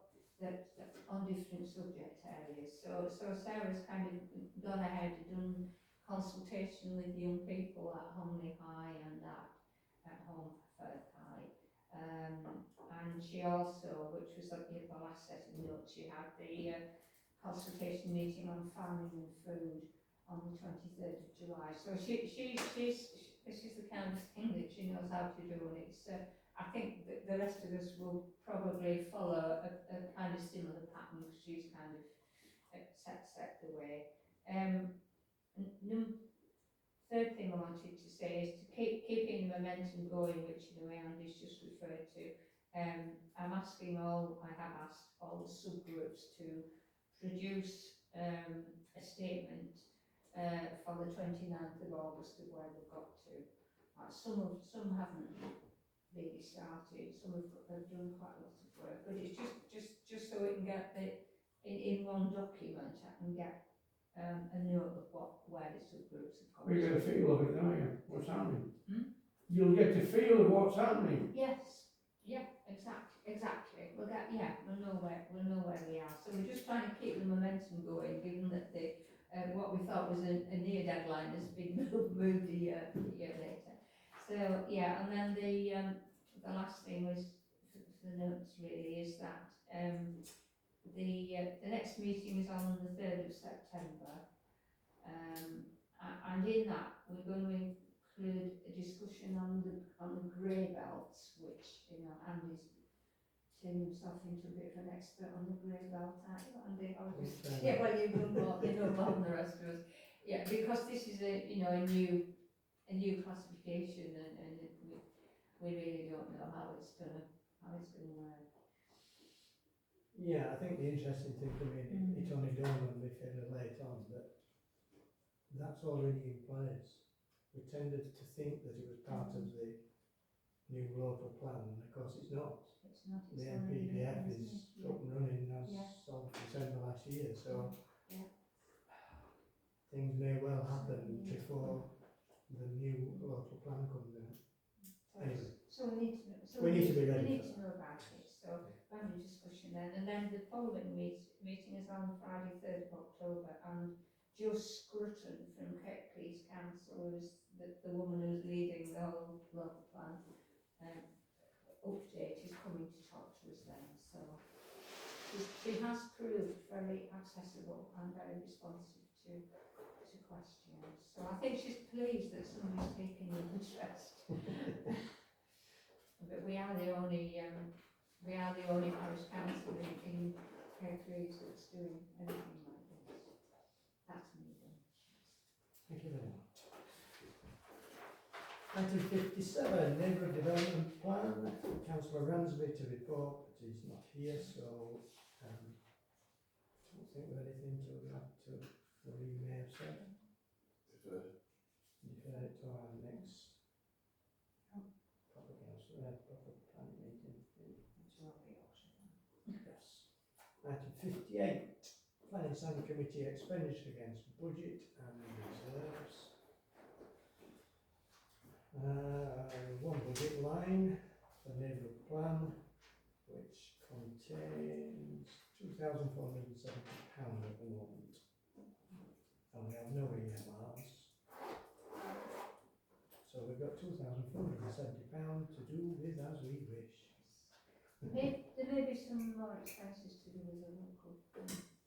that on different subject areas. So Sarah's kind of gone ahead and done consultation with young people at Homley High and at Holmfirth High. And she also, which was at the last set of notes, she had the consultation meeting on farming and food on the 23rd of July. So this is the kind of thing that she knows how to do, and it's I think that the rest of us will probably follow a kind of similar pattern, because she's kind of set the way. Third thing I wanted to say is to keeping the momentum going, which in a way Andy's just referred to. I'm asking I have asked all the subgroups to produce a statement for the 29th of August of where they've got to. Some haven't really started, some have done quite a lot of work, but it's just so we can get in one document, I can get a note of where the subgroups have gone. We get a feel of it, don't you? What's happening? Hmm? You'll get a feel of what's happening. Yes, yeah, exactly. We'll know where we are. So we're just trying to keep the momentum going, given that what we thought was a near deadline has been moved a year later. So yeah, and then the last thing was for the notes really is that the next meeting is on the 3rd of September, and in that we're going to include a discussion on the grey belts, which, you know, Andy's turned himself into a bit of an expert on the grey belt, aren't you, Andy? Yeah, well, you know more than the rest of us. Yeah, because this is a new classification, and we really don't know how it's gonna work. Yeah, I think the interesting thing for me, it only dawned on me fairly late on that that's already in place. We tended to think that it was part of the new local plan, and of course it's not. It's not. The NPPF is Yeah. up and running as Yeah. of December last year, so Yeah. things may well happen Yeah. before the new local plan comes in. Anyway. So we need to know. So We need to be ready We need for to know about it. So we'll have a discussion then, and then the following meeting is on Friday, 3rd of October, and Jo Scrutton from Kirklees Council, who's the woman who's leading the whole local plan update, is coming to talk to us then. So she has proved very accessible and very responsive to questions. So I think she's pleased that somebody's taking an interest. But we are the only parish council in Kirklees that's doing anything like this. That's me done. Thank you very much. Item 57, neighbourhood development plan. Councillor Ransby to report, but he's not here, so I don't think we've anything to add to what he may have said. Defer it to our next proper plan meeting. Yes. Item 58, planning standing committee expenditure against budget and reserves. One budget line for neighbourhood plan, which contains £2,470 at the moment, and we have no EMRs, so we've got £2,470 to do with as we wish. There may be some more expenses to do with the local.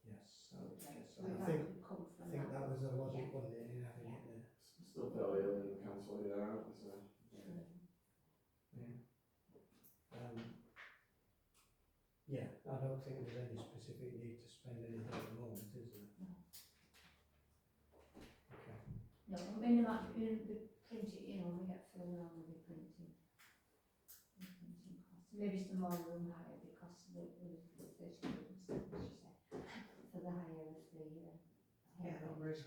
Yes, that was just, Would I that think, come from that was the logic, wasn't it, in having it there. Still fairly early in the council year, aren't we, so. Yeah, I don't think there's any specific need to spend anything at the moment, is there? Okay. No, I mean, the printing, we get further on with the printing. The printing costs. Maybe some more room hire because the 30 she said, for the hire of the, Room hire. yeah, Homeridge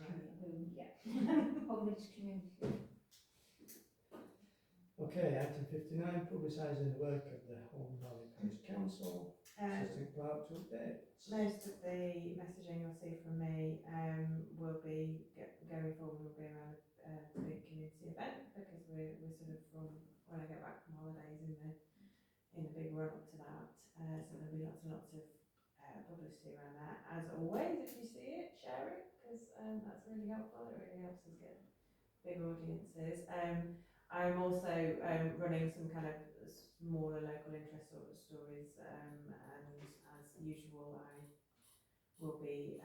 community. Okay, item 59, publicising the work of the Holme Valley Parish Council, assistant clerk to update. Most of the messaging you'll see from me will be going forward, will be around the big community event, because we're sort of from when I get back from holidays in the big run up to that. So there'll be lots and lots of publicity around that. As always, if you see it, share it, because that's really helpful. It really helps us get big audiences. I'm also running some kind of smaller local interest sort of stories, and as usual, I will be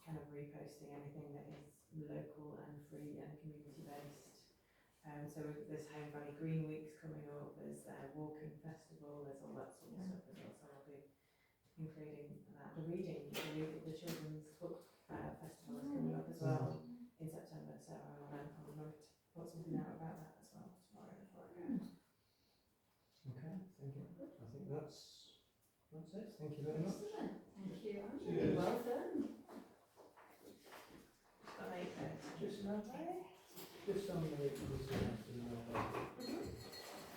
kind of reposting anything that is local and free and community based. So there's Holme Valley Green Weeks coming up, there's Walking Festival, there's all that sort of stuff as well. So I'll be including that. The children's book festival is coming up as well in September. So I'll remember to put something out about that as well tomorrow before I go. Okay, thank you. I think that's it. Thank you very much. Excellent, thank you. Cheers. Well done. Just on the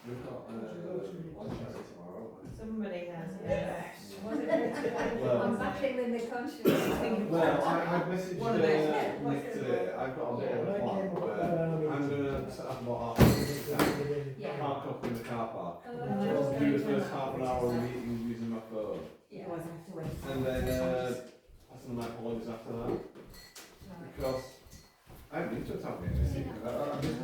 We've got, lunch hour tomorrow, haven't we? Somebody has, yeah. Was it Well- I'm battling with the conscience. Well, I messaged One of those, Nick today, I've got a bit of a plan where I'm gonna set up about Yeah. park up in the car park. Oh, Do the first half an hour of the meeting using my phone, Yeah. Otherwise I have to wait. and then pass on my apologies after that, Right. because I haven't been to a town meeting this evening. I'm just